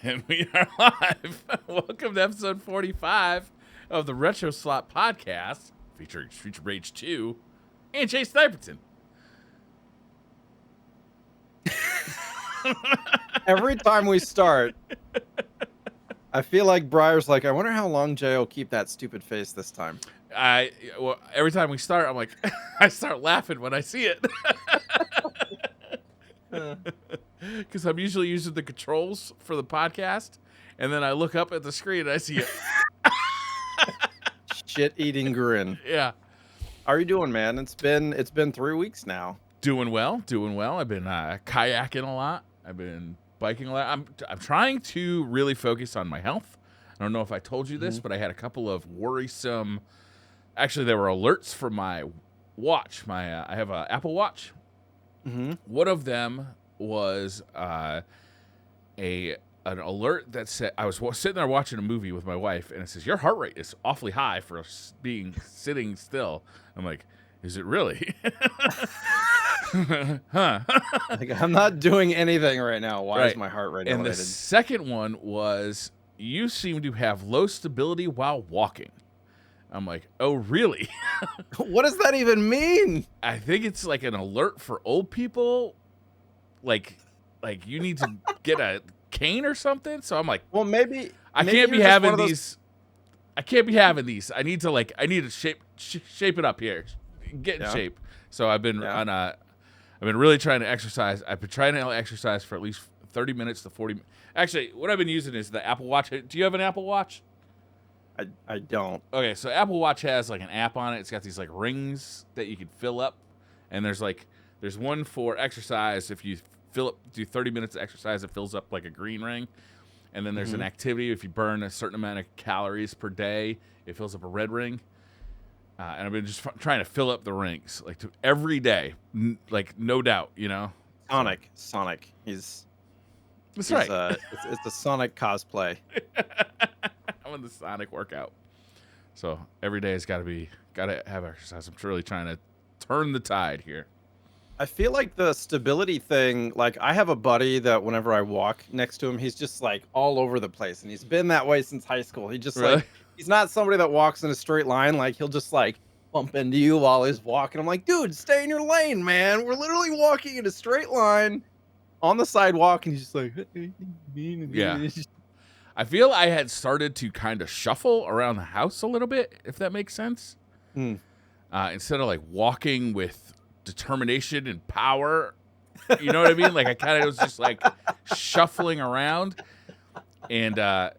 And we are live. Welcome to episode 45 of the RetroSlot podcast, featuring Streets of Rage 2 and JSniperton. Every time we start, I feel like Briar's like, I wonder how long Jay will keep that stupid face this time. Every time we start, I'm like, I start laughing when I see it. Because I'm usually using the controls for the podcast, and then I look up at the screen and I see it. Shit-eating grin. Yeah. How are you doing, man? It's been 3 weeks now. Doing well. I've been kayaking a lot. I've been biking a lot. I'm trying to really focus on my health. I don't know if I told you this, but I had a couple of worrisome. Actually, there were alerts for my watch. I have an Apple Watch. One of them was an alert that said I was sitting there watching a movie with my wife, and it says your heart rate is awfully high for being sitting still. I'm like, is it really? Huh? Like, I'm not doing anything right now. Why is my heart rate elevated? And the second one was you seem to have low stability while walking. I'm like, oh, really? What does that even mean? I think it's like an alert for old people. Like you need to get a cane or something. So I'm like, well, maybe I can't be having these. I can't be having these. I need to shape it up here, get in shape. So I've been I've been really trying to exercise. I've been trying to exercise for at least 30 minutes to 40. Actually, what I've been using is the Apple Watch. Do you have an Apple Watch? I don't. Okay, so Apple Watch has like an app on it. It's got these like rings that you can fill up, and there's one for exercise. If you do 30 minutes of exercise, it fills up like a green ring, and then there's an activity. If you burn a certain amount of calories per day, it fills up a red ring. And I've been just trying to fill up the rings every day, no doubt, you know. Sonic. That's right. It's a Sonic cosplay. I'm in the Sonic workout. So every day has got to have exercise. I'm really trying to turn the tide here. I feel like the stability thing, like I have a buddy that whenever I walk next to him, he's just like all over the place. And he's been that way since high school. He just Really? like, he's not somebody that walks in a straight line. Like he'll just like bump into you while he's walking. I'm like, dude, stay in your lane, man. We're literally walking in a straight line on the sidewalk. And he's just like, yeah. I feel I had started to kind of shuffle around the house a little bit, if that makes sense. Instead of like walking with determination and power, you know what I mean? Like I kind of was just like shuffling around, and I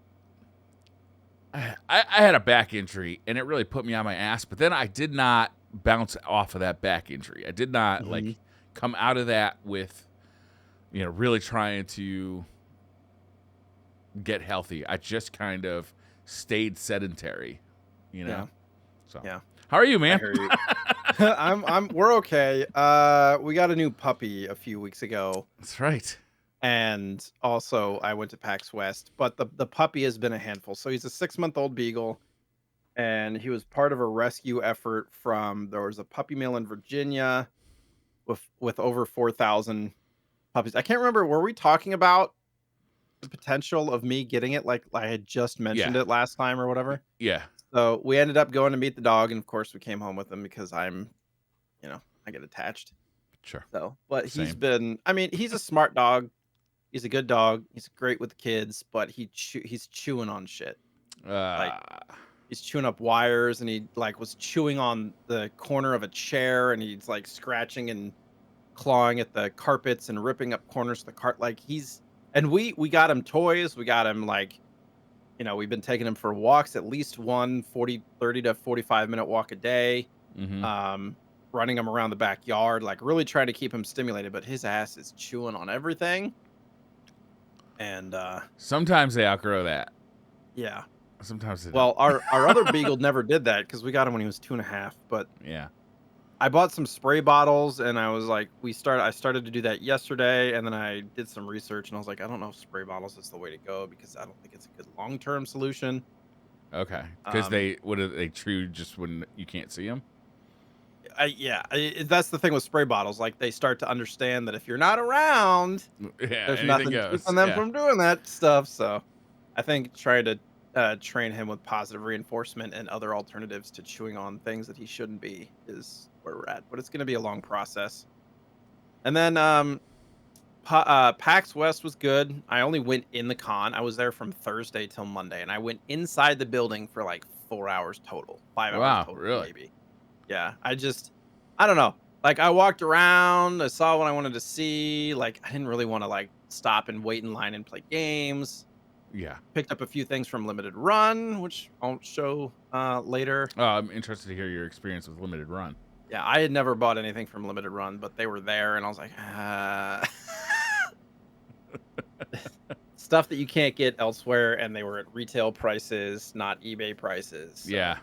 had a back injury, and it really put me on my ass. But then I did not bounce off of that back injury. I did not like come out of that with, really trying to get healthy. I just kind of stayed sedentary, Yeah. So yeah. How are you, man? I hear you. We're okay. We got a new puppy a few weeks ago. That's right. And also I went to PAX West, but the puppy has been a handful. So he's a 6-month-old beagle, and he was part of a rescue effort there was a puppy mill in Virginia with over 4,000 puppies. I can't remember, were we talking about the potential of me getting it? Like I had just mentioned it last time or whatever. Yeah. So we ended up going to meet the dog, and of course we came home with him because I get attached. Sure. So, but he's a smart dog. He's a good dog. He's great with the kids, but he's chewing on shit. He's chewing up wires, and he was chewing on the corner of a chair, and he's like scratching and clawing at the carpets and ripping up corners of the cart. And we got him toys. We got him we've been taking him for walks, at least 30 to 45 minute walk a day. Running him around the backyard, really trying to keep him stimulated, but his ass is chewing on everything. And sometimes they outgrow that. Yeah. Sometimes they don't. Our other beagle never did that because we got him when he was 2.5. But yeah, I bought some spray bottles, and I was like, I started to do that yesterday, and then I did some research, and I was like, I don't know if spray bottles is the way to go because I don't think it's a good long-term solution. Okay, because they chew just when you can't see them. that's the thing with spray bottles. Like they start to understand that if you're not around, Yeah, there's anything nothing goes. keeping them Yeah. from doing that stuff. So I think trying to train him with positive reinforcement and other alternatives to chewing on things that he shouldn't be is where we're at. But it's going to be a long process. And then PAX West was good. I only went in the con. I was there from Thursday till Monday, and I went inside the building for like 4 hours total, 5 hours Wow, total, really? maybe. Yeah, I don't know. Like I walked around, I saw what I wanted to see. Like I didn't really want to like stop and wait in line and play games. Yeah. Picked up a few things from Limited Run, which I'll show later. I'm interested to hear your experience with Limited Run. Yeah, I had never bought anything from Limited Run, but they were there, and I was like, stuff that you can't get elsewhere, and they were at retail prices, not eBay prices. So. Yeah.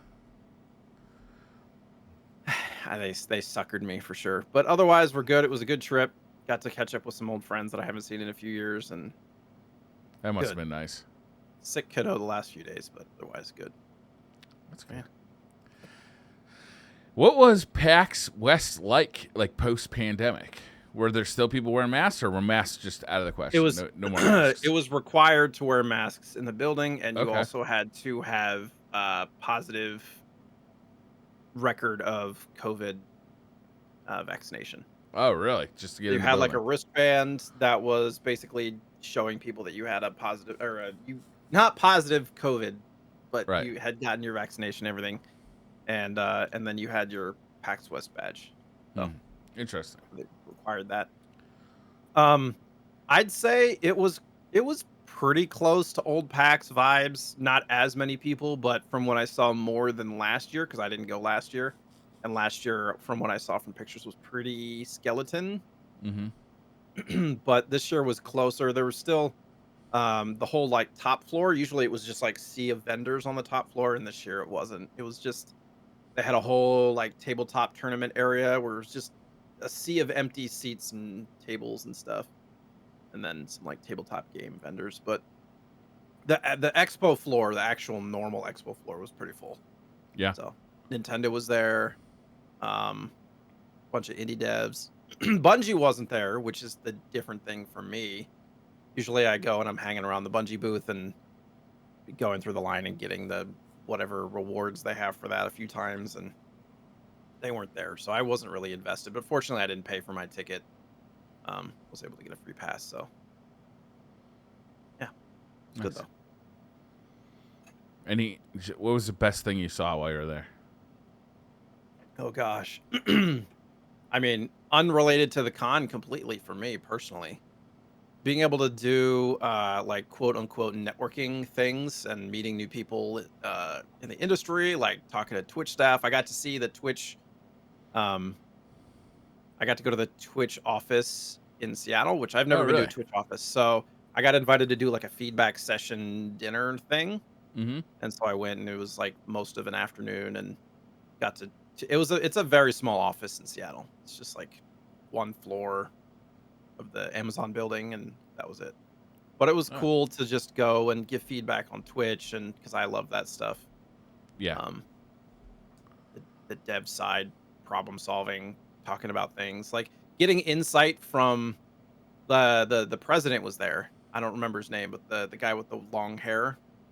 They suckered me for sure. But otherwise, we're good. It was a good trip. Got to catch up with some old friends that I haven't seen in a few years, and That must have been nice. Sick kiddo the last few days, but otherwise good. That's good. Yeah. What was PAX West like post-pandemic? Were there still people wearing masks, or were masks just out of the question? It was no more masks. It was required to wear masks in the building, and you also had to have positive record of COVID vaccination. Oh, really? Just to get you had like a wristband that was basically showing people that you had a positive or not positive COVID, but you had gotten your vaccination, and everything, and then you had your PAX West badge. So interesting. They required that. I'd say it was pretty close to old PAX vibes. Not as many people, but from what I saw, more than last year because I didn't go last year. And last year, from what I saw from pictures, was pretty skeleton. But this year was closer. There was still the whole like top floor. Usually it was just like sea of vendors on the top floor, and this year it wasn't. It was just they had a whole like tabletop tournament area where it was just a sea of empty seats and tables and stuff, and then some like tabletop game vendors. But the expo floor, the actual normal expo floor, was pretty full. Yeah. So Nintendo was there, bunch of indie devs. Bungie wasn't there, which is the different thing for me. Usually I go and I'm hanging around the Bungie booth and going through the line and getting the whatever rewards they have for that a few times, and they weren't there, so I wasn't really invested. But fortunately, I didn't pay for my ticket. Was able to get a free pass, so yeah, it's good though. What was the best thing you saw while you were there? Oh gosh, I mean, unrelated to the con completely for me personally. Being able to do like quote unquote networking things and meeting new people in the industry, like talking to Twitch staff. I got to see the Twitch. I got to go to the Twitch office in Seattle, which I've never been to a Twitch office. So I got invited to do like a feedback session dinner thing. And so I went, and it was like most of an afternoon, and got to. It's a very small office in Seattle. It's just like one floor of the Amazon building, and that was it. But it was cool to just go and give feedback on Twitch, and because I love that stuff. Yeah. The dev side, problem solving, talking about things, like getting insight from the president was there. I don't remember his name, but the guy with the long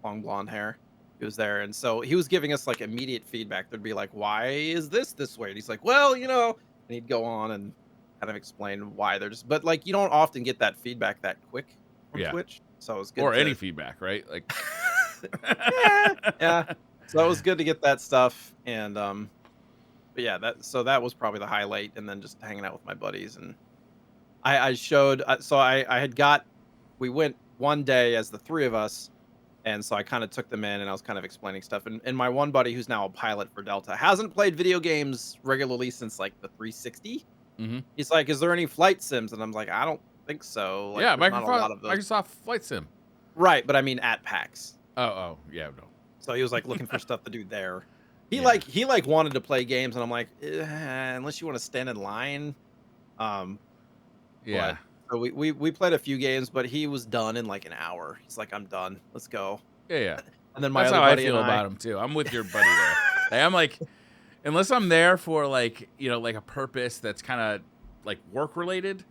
blonde hair, he was there, and so he was giving us like immediate feedback. There'd be like, why is this way? And he's like, well, and he'd go on and kind of explain why they're just, but like you don't often get that feedback that quick from Twitch, so it was good. Or any feedback, right? Like, yeah. So it was good to get that stuff, and but yeah, that was probably the highlight, and then just hanging out with my buddies, and I showed. So we went one day as the three of us, and so I kind of took them in, and I was kind of explaining stuff, and my one buddy who's now a pilot for Delta hasn't played video games regularly since like the 360. He's like, "Is there any flight sims?" And I'm like, "I don't think so." Like, yeah, Microsoft Flight Sim. Right, but I mean at PAX. Oh, yeah, no. So he was like looking for stuff to do there. He wanted to play games, and I'm like, unless you want to stand in line. Yeah. So we played a few games, but he was done in like an hour. He's like, I'm done. Let's go. Yeah. And then that's how I feel about him too. I'm with your buddy there. I'm like, unless I'm there for like, you know, like a purpose that's kind of like work related.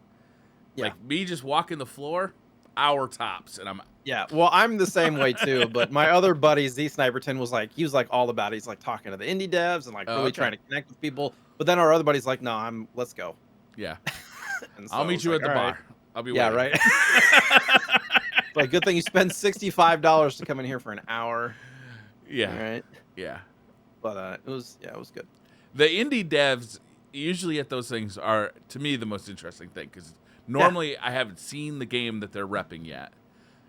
Yeah. Like me just walking the floor, hour tops, and I'm. Yeah, well, I'm the same way too, but my other buddy JSniperton was like, he was like all about it. He's like talking to the indie devs and like Oh, really okay. trying to connect with people. But then our other buddy's like, no, let's go. Yeah. And so I'll I meet was you like, at the all bar. right. I'll be Yeah, waiting. right. Like, good thing you spend $65 to come in here for an hour. Yeah. All right. Yeah. But it was good. The indie devs usually at those things are, to me, the most interesting thing because normally I haven't seen the game that they're repping yet.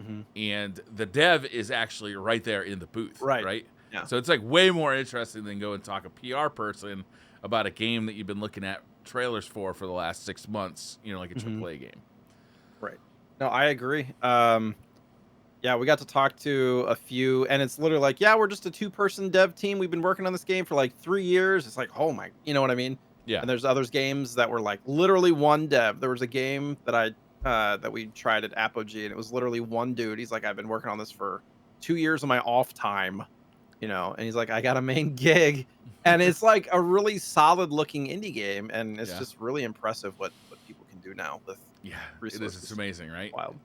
Mm-hmm. And the dev is actually right there in the booth, right? Yeah. So it's like way more interesting than go and talk a PR person about a game that you've been looking at trailers for the last 6 months, you know, like a AAA game. Right. No, I agree. Yeah, we got to talk to a few, and it's literally like, yeah, we're just a 2-person dev team. We've been working on this game for like 3 years. It's like, oh my, you know what I mean? Yeah. And there's others games that were like literally one dev. There was a game that that we tried at Apogee, and it was literally one dude. He's like, I've been working on this for 2 years of my off time, you know, and he's like, I got a main gig, and it's like a really solid looking indie game, and it's just really impressive what people can do now with resources. It is. It's amazing, right? Wild.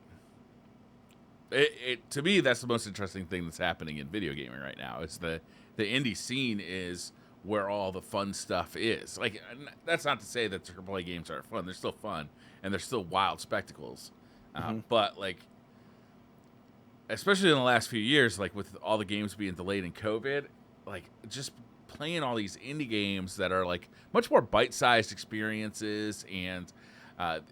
It to me, that's the most interesting thing that's happening in video gaming right now. It's the indie scene is where all the fun stuff is. Like, that's not to say that AAA games aren't fun. They're still fun, and they're still wild spectacles. But, like, especially in the last few years, like, with all the games being delayed in COVID, like, just playing all these indie games that are, like, much more bite-sized experiences, and,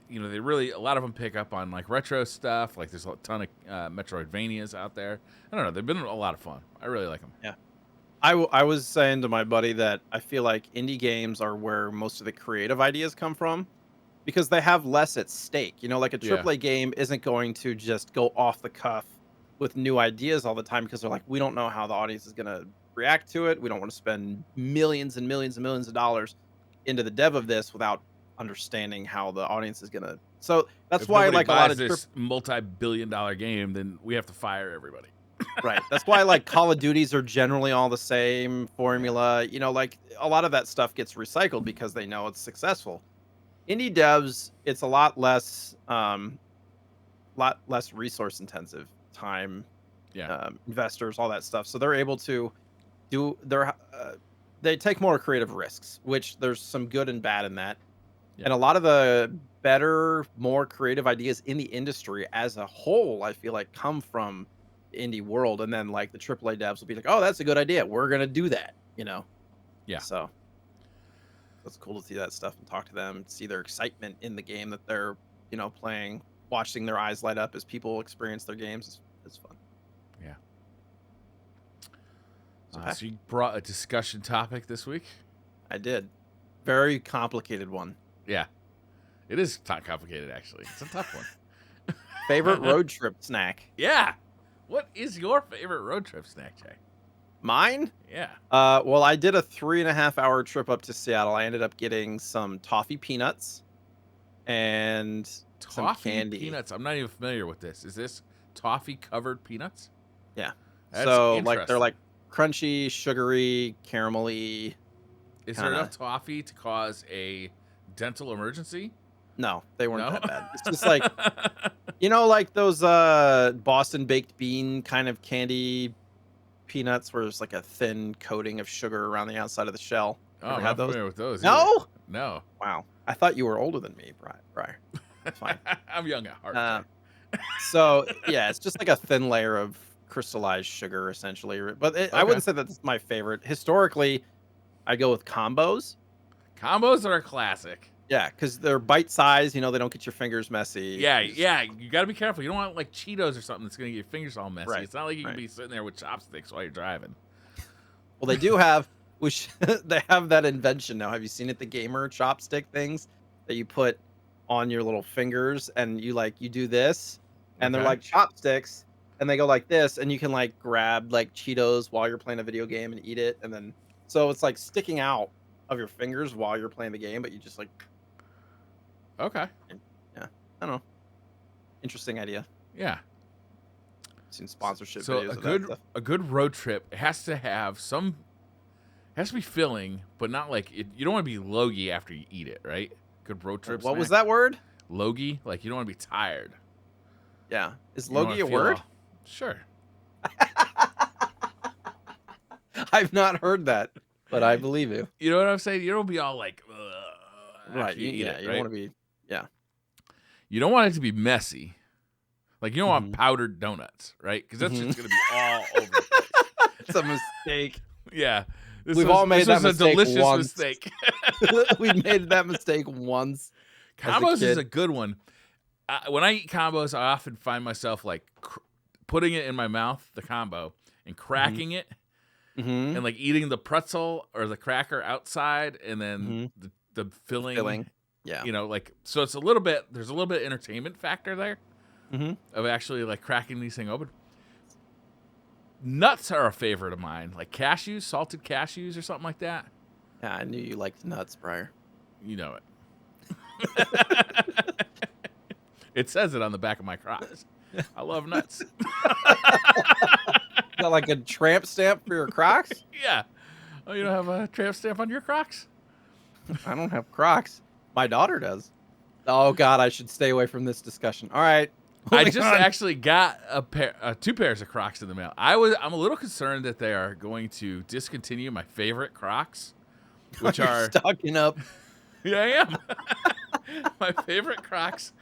you know, a lot of them pick up on, like, retro stuff. Like, there's a ton of Metroidvanias out there. I don't know. They've been a lot of fun. I really like them. Yeah. I was saying to my buddy that I feel like indie games are where most of the creative ideas come from because they have less at stake. You know, like a AAA game isn't going to just go off the cuff with new ideas all the time because they're like, we don't know how the audience is going to react to it. We don't want to spend millions and millions and millions of dollars into the dev of this without understanding how the audience is going to. So that's why like a lot of this multi-billion-dollar game, then we have to fire everybody. Right. That's why like Call of Duties are generally all the same formula. You know, like a lot of that stuff gets recycled because they know it's successful. Indie devs, it's a lot less resource intensive, time, investors, all that stuff. So they're able to do they take more creative risks, which there's some good and bad in that. Yeah. And a lot of the better, more creative ideas in the industry as a whole, I feel like come from indie world, and then like the AAA devs will be like, oh, that's a good idea, we're gonna do that, you know. So it's cool to see that stuff and talk to them, see their excitement in the game that they're, you know, playing, watching their eyes light up as people experience their games. It's fun. So you brought a discussion topic this week. I did. Very complicated one. Yeah, it is complicated, actually. It's a tough one. Favorite road trip snack? Yeah. What is your favorite road trip snack, Jay? Mine? Yeah. Well, I did a 3.5-hour trip up to Seattle. I ended up getting some toffee peanuts and some candy. Peanuts. I'm not even familiar with this. Is this toffee covered peanuts? Yeah. That's so like they're like crunchy, sugary, caramelly. Is there enough toffee to cause a dental emergency? No, they weren't that bad. It's just like, you know, like those Boston baked bean kind of candy peanuts where there's like a thin coating of sugar around the outside of the shell. Oh, I'm not familiar with those. No? Either. No. Wow. I thought you were older than me, Briar. It's fine. I'm young at heart. So, yeah, it's just like a thin layer of crystallized sugar, essentially. But I wouldn't say that's my favorite. Historically, I go with combos. Combos are a classic. Yeah, because they're bite-sized. You know, they don't get your fingers messy. Yeah. You got to be careful. You don't want like Cheetos or something that's going to get your fingers all messy. Right. It's not like you can be sitting there with chopsticks while you're driving. Well, they do have, they have that invention now. Have you seen it? The gamer chopstick things that you put on your little fingers, and you do this, and they're like chopsticks, and they go like this, and you can like grab like Cheetos while you're playing a video game and eat it, and then so it's like sticking out of your fingers while you're playing the game, but you just like. Okay. Yeah. I don't know. Interesting idea. Yeah. Seen sponsorship so videos of that stuff. A good road trip has to have has to be filling, but not like it. You don't want to be logy after you eat it, right? Good road trip. What was that word? Logy, like you don't want to be tired. Yeah, is You don't logy a wanna feel word? all- Sure. I've not heard that, but I believe you. You know what I'm saying? You don't be all like, Right? after you eat it, You right? don't want to be. Yeah. You don't want it to be messy. Like you don't want Mhm. powdered donuts, right? Because that's Mhm. just gonna be all over the place. It's a mistake. Yeah. We've all made that this was a mistake delicious once. mistake. We made that mistake once. Combos is kid. a good one. When I eat combos, I often find myself like putting it in my mouth, the combo, and cracking it, Mm-hmm. and like eating the pretzel or the cracker outside, and then Mm-hmm. the filling. Yeah. You know, like so it's a little bit. There's a little bit of entertainment factor there Mm-hmm. of actually like cracking these things open. Nuts are a favorite of mine, like cashews, salted cashews, or something like that. Yeah, I knew you liked nuts, Briar. You know it. It says it on the back of my Crocs. I love nuts. Is that like a tramp stamp for your Crocs? Yeah. Oh, you don't have a tramp stamp on your Crocs? I don't have Crocs. My daughter does. Oh God, I should stay away from this discussion. All right. I just actually got two pairs of Crocs in the mail. I'm a little concerned that they are going to discontinue my favorite Crocs, which You're are stocking up. Yeah, I am. My favorite Crocs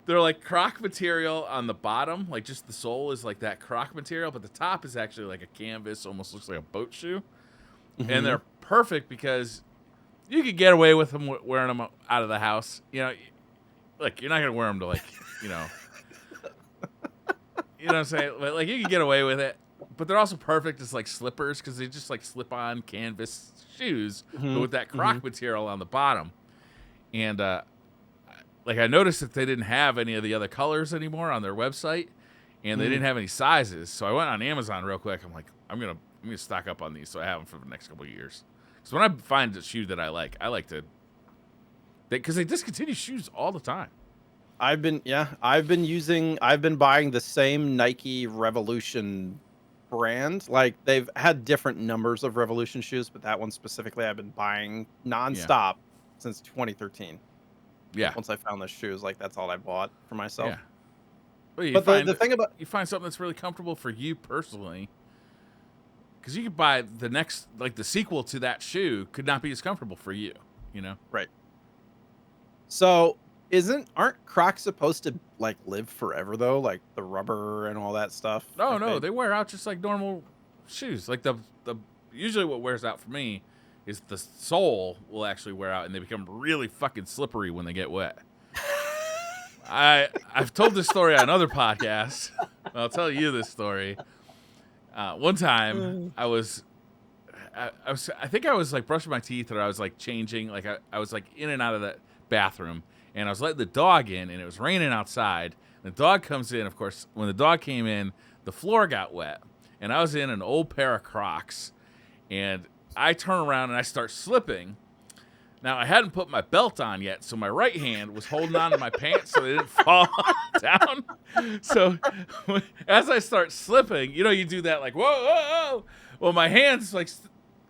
they're like Croc material on the bottom, like just the sole is like that Croc material, but the top is actually like a canvas, almost looks like a boat shoe. Mm-hmm. And they're perfect because you could get away with them wearing them out of the house. You know, look, you're not gonna wear them to like, you know what I'm saying? Like you can get away with it, but they're also perfect as like slippers because they just like slip on canvas shoes, but with that Croc material on the bottom. And like I noticed that they didn't have any of the other colors anymore on their website, and they didn't have any sizes. So I went on Amazon real quick. I'm like, I'm gonna stock up on these so I have them for the next couple of years. Because when I find a shoe that I like to, because they discontinue shoes all the time. I've been buying the same Nike Revolution brand. Like they've had different numbers of Revolution shoes, but that one specifically I've been buying nonstop since 2013. Yeah. Once I found those shoes, like that's all I bought for myself. Yeah. Well, But the thing about you find something that's really comfortable for you personally, because you could buy the next, like the sequel to that shoe could not be as comfortable for you, you know? Right. So aren't Crocs supposed to like live forever though? Like the rubber and all that stuff? No, Like no, they wear out just like normal shoes. Like the usually what wears out for me is the sole will actually wear out and they become really fucking slippery when they get wet. I've told this story on other podcasts. I'll tell you this story. One time I think I was like brushing my teeth or I was like changing, like I was like in and out of the bathroom and I was letting the dog in and it was raining outside. The dog comes in, of course, when the dog came in, the floor got wet and I was in an old pair of Crocs and I turn around and I start slipping. Now, I hadn't put my belt on yet, so my right hand was holding on to my pants so they didn't fall down. So as I start slipping, you know, you do that like, whoa, whoa, whoa. Well, my hands like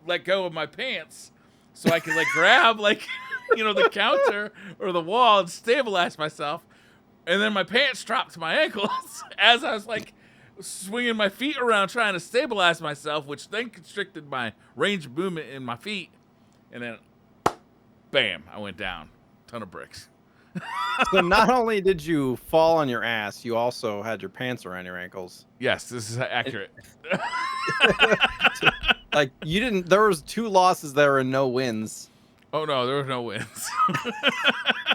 let go of my pants so I can like grab like, you know, the counter or the wall and stabilize myself. And then my pants dropped to my ankles as I was like swinging my feet around trying to stabilize myself, which then constricted my range of movement in my feet. And then bam, I went down. Ton of bricks. So not only did you fall on your ass, you also had your pants around your ankles. Yes, this is accurate. Like you didn't. There was 2 losses there and no wins. Oh no, there were no wins.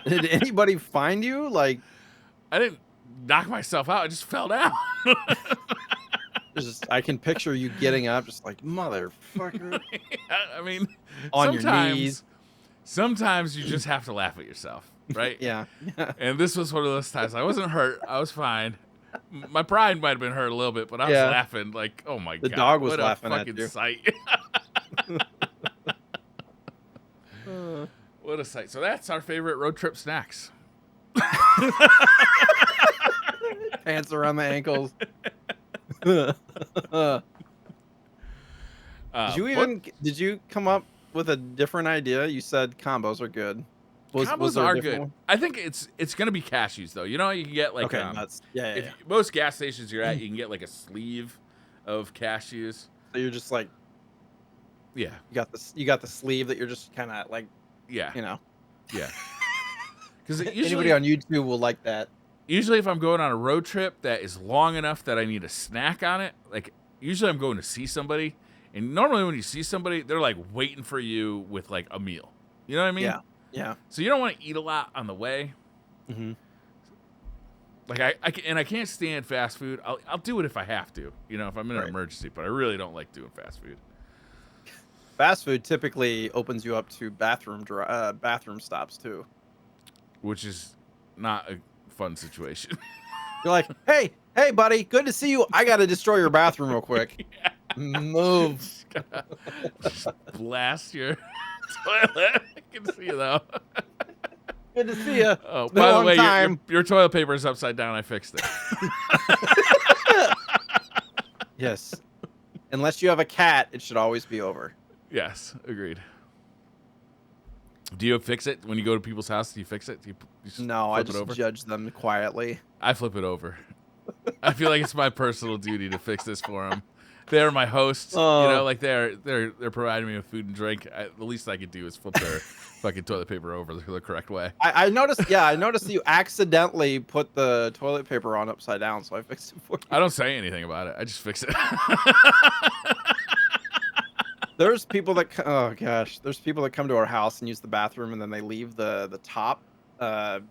Did anybody find you? Like I didn't knock myself out. I just fell down. I can picture you getting up, just like motherfucker. I mean, on your knees. Sometimes you just have to laugh at yourself, right? Yeah. And this was one of those times. I wasn't hurt. I was fine. My pride might have been hurt a little bit, but I was laughing like, oh my God. The dog was what laughing a at fucking you. sight. What a sight. So that's our favorite road trip snacks. Pants around the ankles. Did you come up with a different idea? You said combos are good. Was Combos there a are different good. one? I think it's gonna be cashews though. You know, you can get like Okay, nuts. Yeah, if yeah. most gas stations you're at, you can get like a sleeve of cashews. So you're just like Yeah, you got the sleeve that you're just kind of like, yeah, you know. yeah. Because Anybody on YouTube will like that. usually if I'm going on a road trip that is long enough that I need a snack on it, like usually I'm going to see somebody, and normally when you see somebody, they're like waiting for you with like a meal. You know what I mean? Yeah, yeah. So you don't want to eat a lot on the way. Mm-hmm. Like I can't stand fast food. I'll do it if I have to. You know, if I'm in an emergency. But I really don't like doing fast food. Fast food typically opens you up to bathroom stops too. Which is not a fun situation. You're like, hey, buddy, good to see you. I got to destroy your bathroom real quick. Yeah. Move. Just blast your toilet. I can see you though. Good to see you. Oh, It's been by a the long way, time. your toilet paper is upside down. I fixed it. Yes. Unless you have a cat, it should always be over. Yes, agreed. Do you fix it when you go to people's house? Do you fix it? Do you just No, flip I it just over? judge them quietly. I flip it over. I feel like it's my personal duty to fix this for them. They're my hosts, you know, like they're providing me with food and drink. The least I could do is flip their fucking toilet paper over the correct way. I noticed. Yeah, I noticed that you accidentally put the toilet paper on upside down, so I fixed it for you. I don't say anything about it. I just fix it. There's people that there's people that come to our house and use the bathroom, and then they leave the top of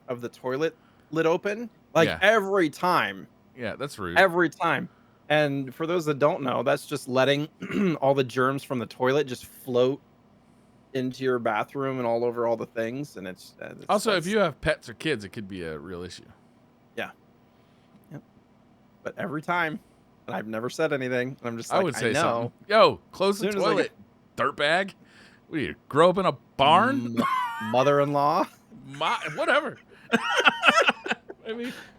the toilet lid open, like every time. Yeah, that's rude. Every time. And for those that don't know, that's just letting all the germs from the toilet just float into your bathroom and all over all the things. And it's also, if you have pets or kids, it could be a real issue. Yeah. Yep. But every time, and I've never said anything. And I'm just like, I would say know. something. Yo, close the toilet, dirtbag. What do you grow up in a barn? Mother-in-law? Whatever.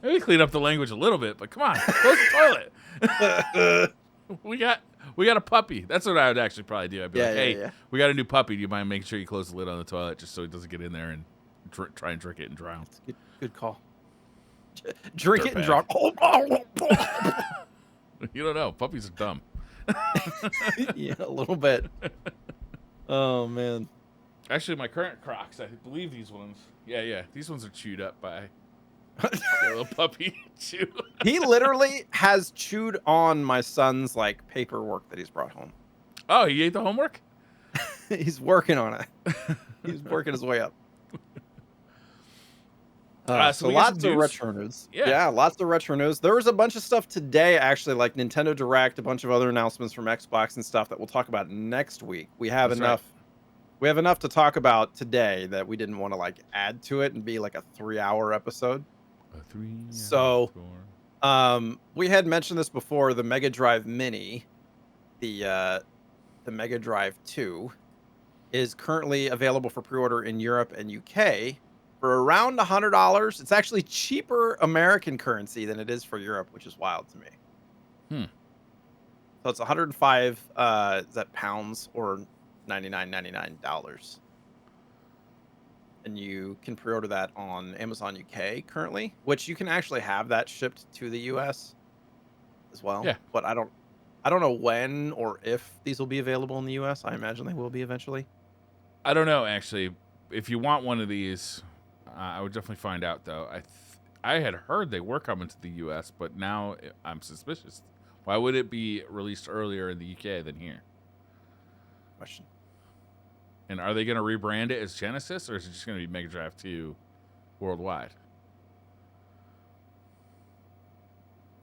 Maybe clean up the language a little bit, but come on, close the toilet. we got a puppy. That's what I would actually probably do. I'd be like, hey, we got a new puppy. Do you mind making sure you close the lid on the toilet just so he doesn't get in there and try and drink it and drown? Good call. Drink it and drown. You don't know. Puppies are dumb. Yeah, a little bit. Oh man. Actually, my current Crocs, I believe these ones. Yeah. These ones are chewed up by a little puppy chew. He literally has chewed on my son's like paperwork that he's brought home. Oh, he ate the homework? He's working on it. He's working his way up. So lots of retro news. Yeah, lots of retro news. There was a bunch of stuff today, actually, like Nintendo Direct, a bunch of other announcements from Xbox and stuff that we'll talk about next week. We have enough. Right. We have enough to talk about today that we didn't want to like add to it and be like a 3-hour episode. So, we had mentioned this before. The Mega Drive Mini, the Mega Drive 2, is currently available for pre-order in Europe and UK for around $100. It's actually cheaper American currency than it is for Europe, which is wild to me. So it's 105. Is that pounds or $99.99? And you can pre-order that on Amazon UK currently, which you can actually have that shipped to the US as well. Yeah. But I don't know when or if these will be available in the US. I imagine they will be eventually. I don't know, actually. If you want one of these, I would definitely find out, though. I had heard they were coming to the US, but now I'm suspicious. Why would it be released earlier in the UK than here? Question. And are they going to rebrand it as Genesis, or is it just going to be Mega Drive 2 worldwide?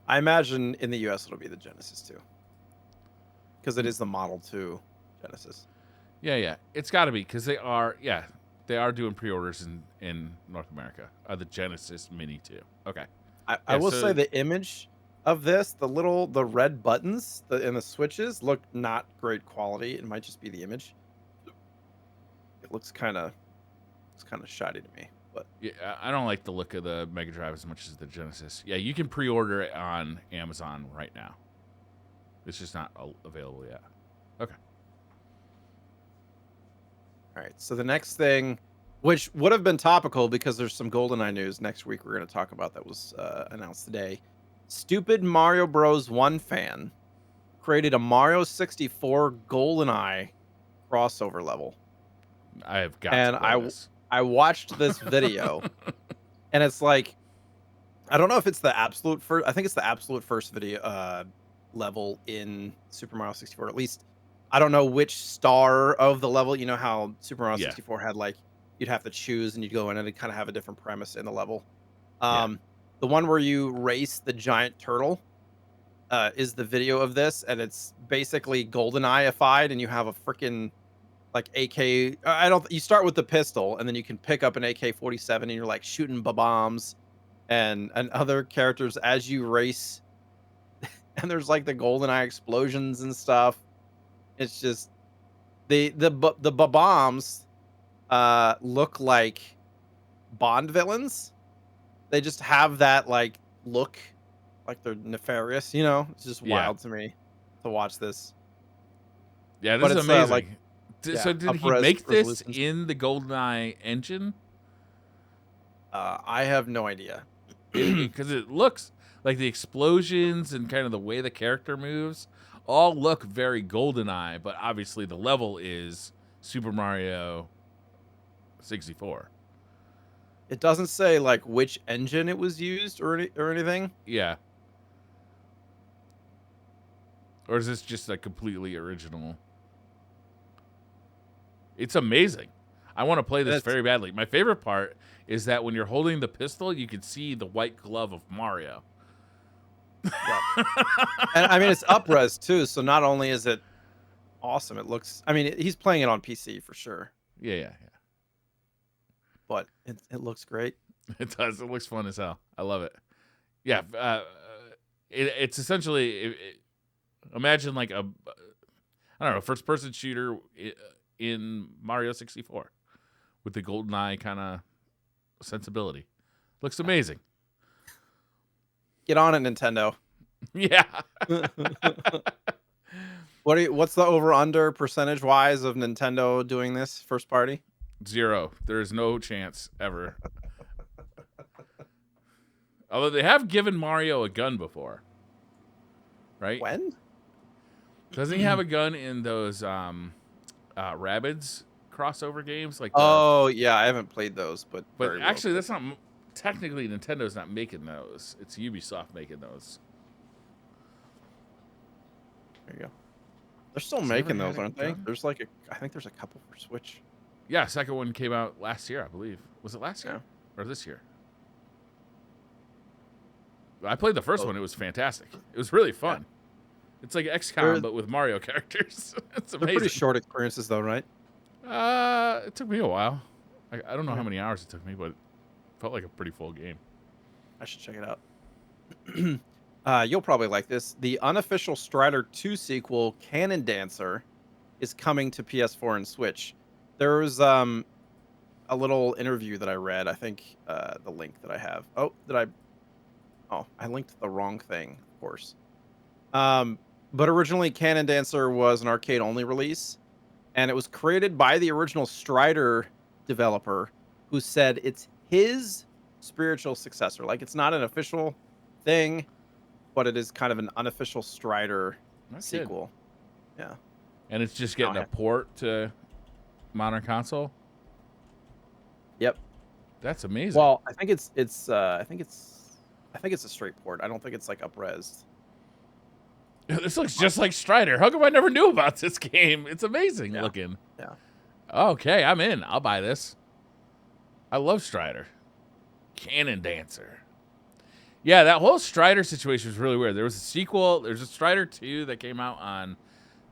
I imagine in the US it'll be the Genesis 2. Because it is the Model 2 Genesis. Yeah. It's got to be, because they are doing pre-orders in North America. The Genesis Mini 2. Okay. I will say the image of this, the red buttons and the switches look not great quality. It might just be the image. It looks kind of shoddy to me, but yeah, I don't like the look of the Mega Drive as much as the Genesis. Yeah, you can pre-order it on Amazon right now. It's just not available yet. Okay. All right. So the next thing, which would have been topical because there's some GoldenEye news next week we're going to talk about that was announced today. Stupid Mario Bros. 1 fan created a Mario 64 GoldenEye crossover level. I have got And to play this. I watched this video and it's like, I don't know if it's the absolute first. I think it's the absolute first video level in Super Mario 64. At least I don't know which star of the level. You know how Super Mario Yeah. 64 had like you'd have to choose and you'd go in and it kind of have a different premise in the level. Yeah. The one where you race the giant turtle is the video of this, and it's basically GoldenEye-ified, and you have a freaking like AK. I don't. You start with the pistol, and then you can pick up an AK-47, and you're like shooting bombs and other characters as you race. And there's like the GoldenEye explosions and stuff. It's just the bombs look like Bond villains. They just have that like look, like they're nefarious. You know, it's just wild to me to watch this. Yeah, this But is it's amazing. like So did he make this in the GoldenEye engine? I have no idea. Because it looks like the explosions and kind of the way the character moves all look very GoldenEye, but obviously the level is Super Mario 64. It doesn't say like which engine it was used or anything. Yeah. Or is this just a completely original? It's amazing. I want to play this very badly. My favorite part is that when you're holding the pistol, you can see the white glove of Mario. Yep. And I mean, it's up-res too, so not only is it awesome, it looks... I mean, he's playing it on PC for sure. Yeah. But it looks great. It does. It looks fun as hell. I love it. Yeah. It's essentially... imagine like a... I don't know, first-person shooter in Mario 64 with the GoldenEye kind of sensibility. Looks amazing. Get on it, Nintendo. Yeah. What's the over-under percentage-wise of Nintendo doing this first party? 0. There is no chance ever. Although they have given Mario a gun before. Right? When? Doesn't he have a gun in those Rabbids crossover games? Like yeah, I haven't played those, but actually, that's not technically Nintendo's not making those. It's Ubisoft making those. There you go. They're still making those, aren't they? There's like I think there's a couple for Switch. Yeah, second one came out last year, I believe. Was it last year or this year? I played the first one. It was fantastic. It was really fun. Yeah. It's like XCOM, but with Mario characters. It's amazing. They're pretty short experiences, though, right? It took me a while. I don't know how many hours it took me, but it felt like a pretty full game. I should check it out. You'll probably like this. The unofficial Strider 2 sequel, Cannon Dancer, is coming to PS4 and Switch. There was a little interview that I read. I think the link that I have. Oh, I linked the wrong thing, of course. But originally, Cannon Dancer was an arcade-only release, and it was created by the original Strider developer, who said it's his spiritual successor. Like, it's not an official thing, but it is kind of an unofficial Strider sequel. Good. Yeah. And it's just getting a port to modern console? Yep. That's amazing. Well, I think it's a straight port. I don't think it's like up-resed. This looks just like Strider. How come I never knew about this game? It's amazing looking. Yeah. Okay, I'm in. I'll buy this. I love Strider. Cannon Dancer. Yeah, that whole Strider situation was really weird. There was a sequel. There's a Strider 2 that came out on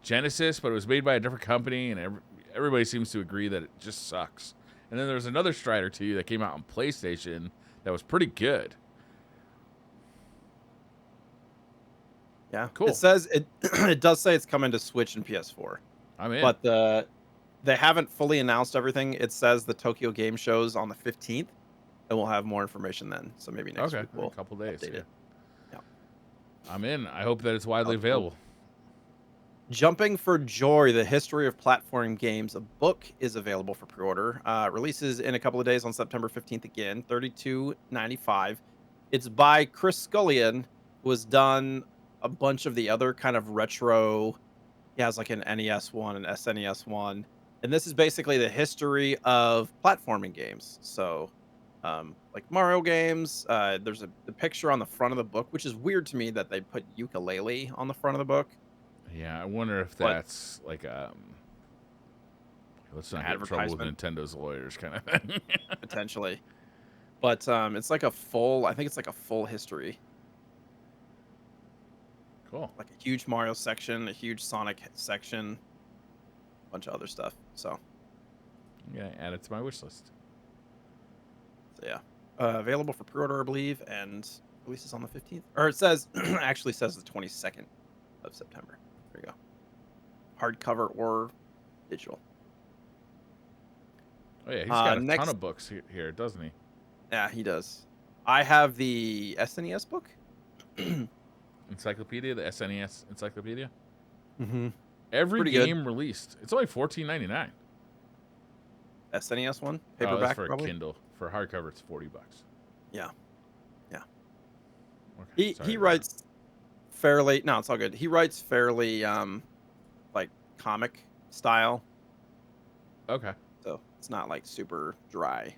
Genesis, but it was made by a different company, and everybody seems to agree that it just sucks. And then there was another Strider 2 that came out on PlayStation that was pretty good. Yeah, cool. It says it does say it's coming to Switch and PS4. I'm in. But they haven't fully announced everything. It says the Tokyo Game Show's on the 15th, and we'll have more information then. So maybe next week we'll a couple days. update it. Yeah. I'm in. I hope that it's widely available. Jumping for Joy: The History of Platforming Games. A book is available for pre-order. Releases in a couple of days on September 15th again, 32.95. It's by Chris Scullion, who has done a bunch of the other kind of retro. He has like an NES one, an SNES one, and this is basically the history of platforming games. So, like Mario games. There's the picture on the front of the book, which is weird to me that they put ukulele on the front of the book. Yeah, I wonder if But that's like let's not an get in trouble with advertisement Nintendo's lawyers kind of thing. potentially. But it's like a full. I think it's like a full history, Cool. like a huge Mario section, a huge Sonic section, a bunch of other stuff. So Yeah, add it to my wish list. yeah, available for pre-order, I believe, and releases on the 15th. Or it says actually says the 22nd of September. There you go. Hardcover or digital. Oh yeah, he's got a ton Next, of books here, doesn't he? yeah, he does. I have the SNES book. Encyclopedia, the SNES Encyclopedia. Mm-hmm. Every Pretty game good. released. It's only $14.99. SNES one, Oh, that's paperback for a probably. Kindle. For hardcover, it's $40. Yeah, yeah. Okay, He writes fairly. No, it's all good. He writes fairly like comic style, Okay. so it's not like super dry.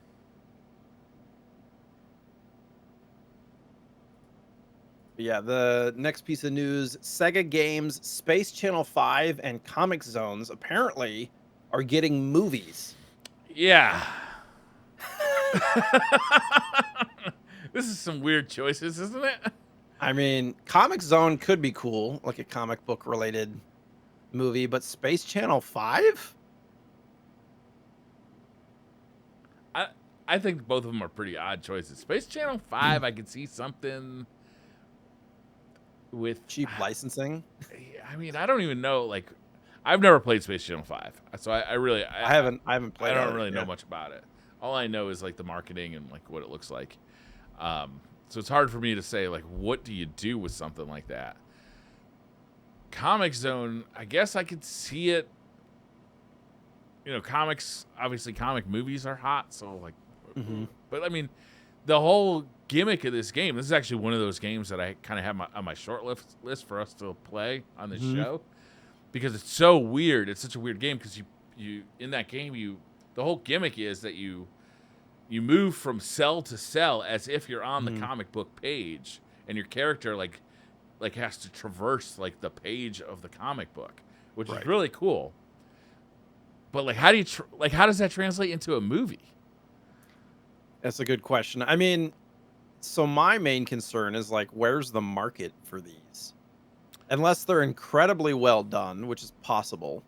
But yeah, the next piece of news: Sega Games, Space Channel 5, and Comic Zones apparently are getting movies. Yeah. This is some weird choices, isn't it? I mean, Comic Zone could be cool, like a comic book related movie, but Space Channel 5? I think both of them are pretty odd choices. Space Channel 5, I could see something with Cheap licensing. I mean, I don't even know. Like, I've never played Space Channel 5, so I really I haven't played I don't either, really know yeah. much about it. All I know is like the marketing and like what it looks like. So it's hard for me to say like what do you do with something like that. Comic Zone, I guess I could see it. You know, comics, obviously comic movies are hot, so like, Mhm. but I mean, the whole gimmick of this game, this is actually one of those games that I kind of have on my short list for us to play on this Mhm. show, because it's so weird. It's such a weird game because you in that game, the whole gimmick is that you move from cell to cell as if you're on the Mhm. comic book page, and your character like has to traverse like the page of the comic book, which is Right. really cool. But like, how do you how does that translate into a movie? That's a good question. I mean, so my main concern is like, where's the market for these? Unless they're incredibly well done, which is possible.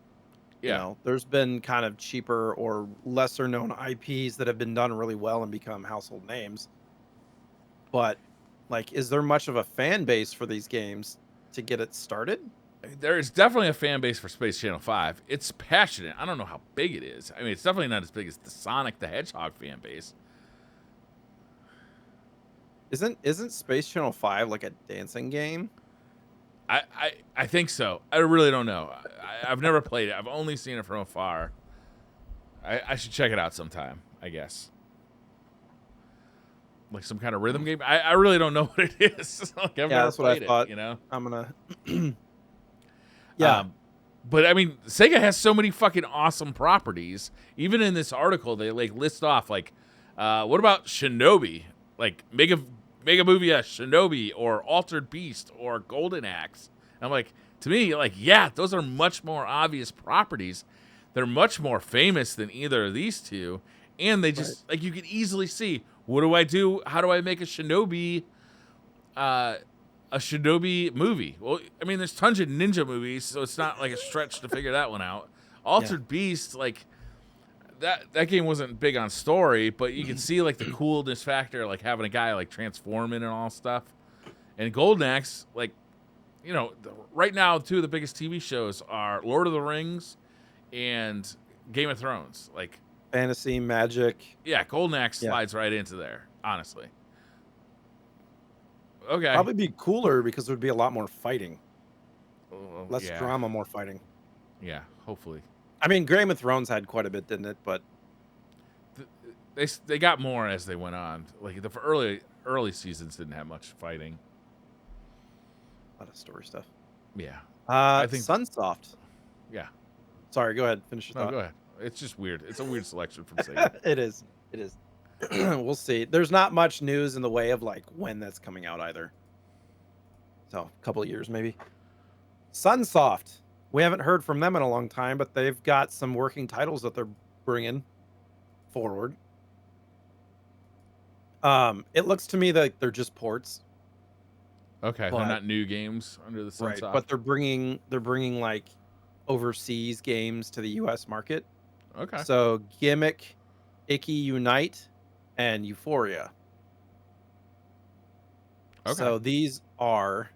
You Yeah, know, there's been kind of cheaper or lesser known IPs that have been done really well and become household names. But like, is there much of a fan base for these games to get it started? there is definitely a fan base for Space Channel 5. It's passionate. I don't know how big it is. I mean, it's definitely not as big as the Sonic the Hedgehog fan base. Isn't Space Channel 5 like a dancing game? I think so. I really don't know. I've never played it. I've only seen it from afar. I should check it out sometime, I guess. Like some kind of rhythm game. I really don't know what it is. Like, I've Yeah, never that's what I played it, thought. you know? I'm gonna Yeah. But I mean, Sega has so many fucking awesome properties. Even in this article, they like list off like, what about Shinobi? Like Mega Movie Shinobi or Altered Beast or Golden Axe. I'm like, to me, like, yeah, those are much more obvious properties. They're much more famous than either of these two, and they just like you can easily see what do I do? How do I make a Shinobi? A Shinobi movie. Well, I mean, there's tons of ninja movies, so it's not like a stretch to figure that one out. Altered Beast, like that game wasn't big on story, but you can see like the coolness factor, like having a guy like transform in and all stuff. And Golden Axe, like, you know, right now two of the biggest TV shows are Lord of the Rings and Game of Thrones. Like, Fantasy, magic. yeah, Golden Axe Yeah. slides right into there, honestly. Okay. Probably be cooler because there'd be a lot more fighting. Less yeah, drama, more fighting. yeah. Hopefully, I mean, Game of Thrones had quite a bit, didn't it? But they got more as they went on. Like the early seasons didn't have much fighting. a lot of story stuff. Yeah, I think. Sunsoft. Yeah. Sorry, go ahead. Finish your No, thought. go ahead. It's just weird. It's a weird selection from Sega. It is. It is. We'll see. There's not much news in the way of like when that's coming out either. So a couple of years maybe. Sunsoft. We haven't heard from them in a long time, but they've got some working titles that they're bringing forward. It looks to me like they're just ports, Okay, but they're not new games under the right, Sunsoft. but they're bringing like overseas games to the US market. Okay. So Gimmick, Icky Unite, and Euphoria. Okay. So these are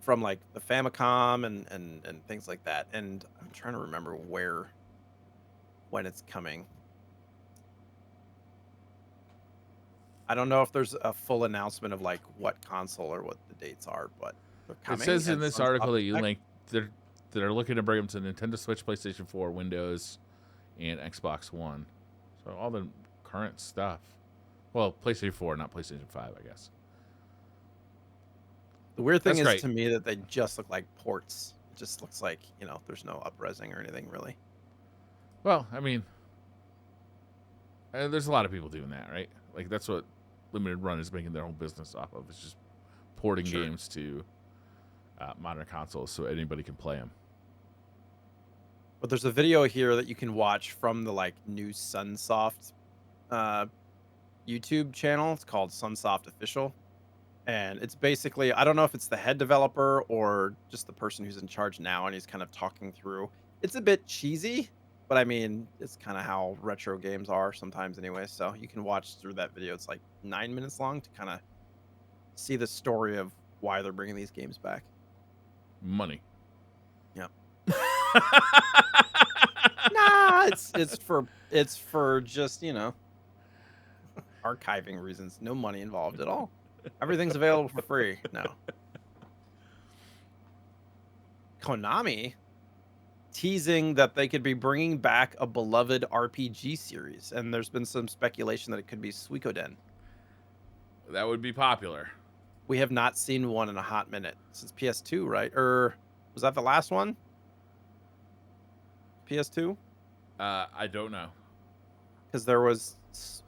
from like the Famicom and things like that. And I'm trying to remember when it's coming. I don't know if there's a full announcement of like what console or what the dates are, but they're coming. It says in and this Sunsoft article that is you back. linked that are looking to bring them to Nintendo Switch, PlayStation 4, Windows, and Xbox One. So all the current stuff. Well, PlayStation 4, not PlayStation 5, I guess. The weird thing That's is great. to me that they just look like ports. It just looks like, there's no up-resing or anything really. Well, I mean, there's a lot of people doing that, right? Like that's what Limited Run is making their whole business off of. It's just porting Sure. games to modern consoles so anybody can play them. But there's a video here that you can watch from the like new Sunsoft YouTube channel. It's called Sunsoft Official. And it's basically, I don't know if it's the head developer or just the person who's in charge now, and he's kind of talking through. It's a bit cheesy, but I mean, it's kind of how retro games are sometimes anyway. So you can watch through that video. It's like 9 minutes long to kind of see the story of why they're bringing these games back. Money. Yep. Nah, it's for just, archiving reasons. No money involved at all. Everything's available for free. No. Konami teasing that they could be bringing back a beloved RPG series, and there's been some speculation that it could be Suikoden. That would be popular. We have not seen one in a hot minute since PS2, right? Or was that the last one? PS2? I don't know. Because there was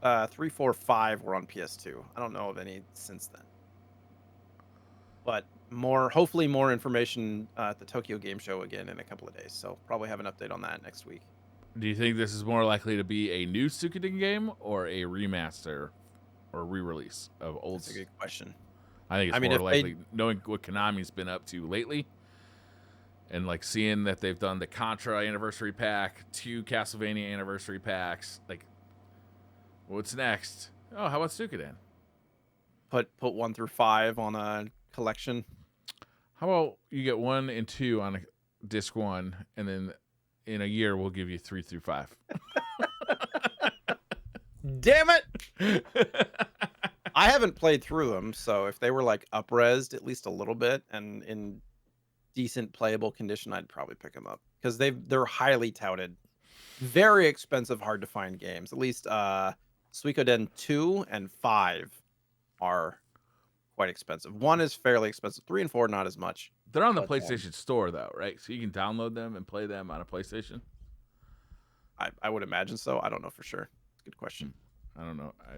3, 4, 5 were on PS2. I don't know of any since then. But hopefully more information at the Tokyo Game Show again in a couple of days. So probably have an update on that next week. Do you think this is more likely to be a new Suikoden game or a remaster or re-release of old? That's a good question. I think it's more likely, knowing what Konami's been up to lately, and like seeing that they've done the Contra anniversary pack, 2 Castlevania anniversary packs. Like, what's next? Oh, how about Suikoden? Put 1 through 5 on a collection. How about you get 1 and 2 on a disc 1, and then in a year we'll give you 3 through 5. Damn it! I haven't played through them, so if they were like up-resed at least a little bit and in decent playable condition, I'd probably pick them up because they're highly touted, very expensive, hard to find games. At least Suikoden 2 and 5 are quite expensive. 1 is fairly expensive. 3 and 4 not as much. They're on the PlayStation Store though, right? So you can download them and play them on a PlayStation. I would imagine so. I don't know for sure. It's a good question. I don't know. I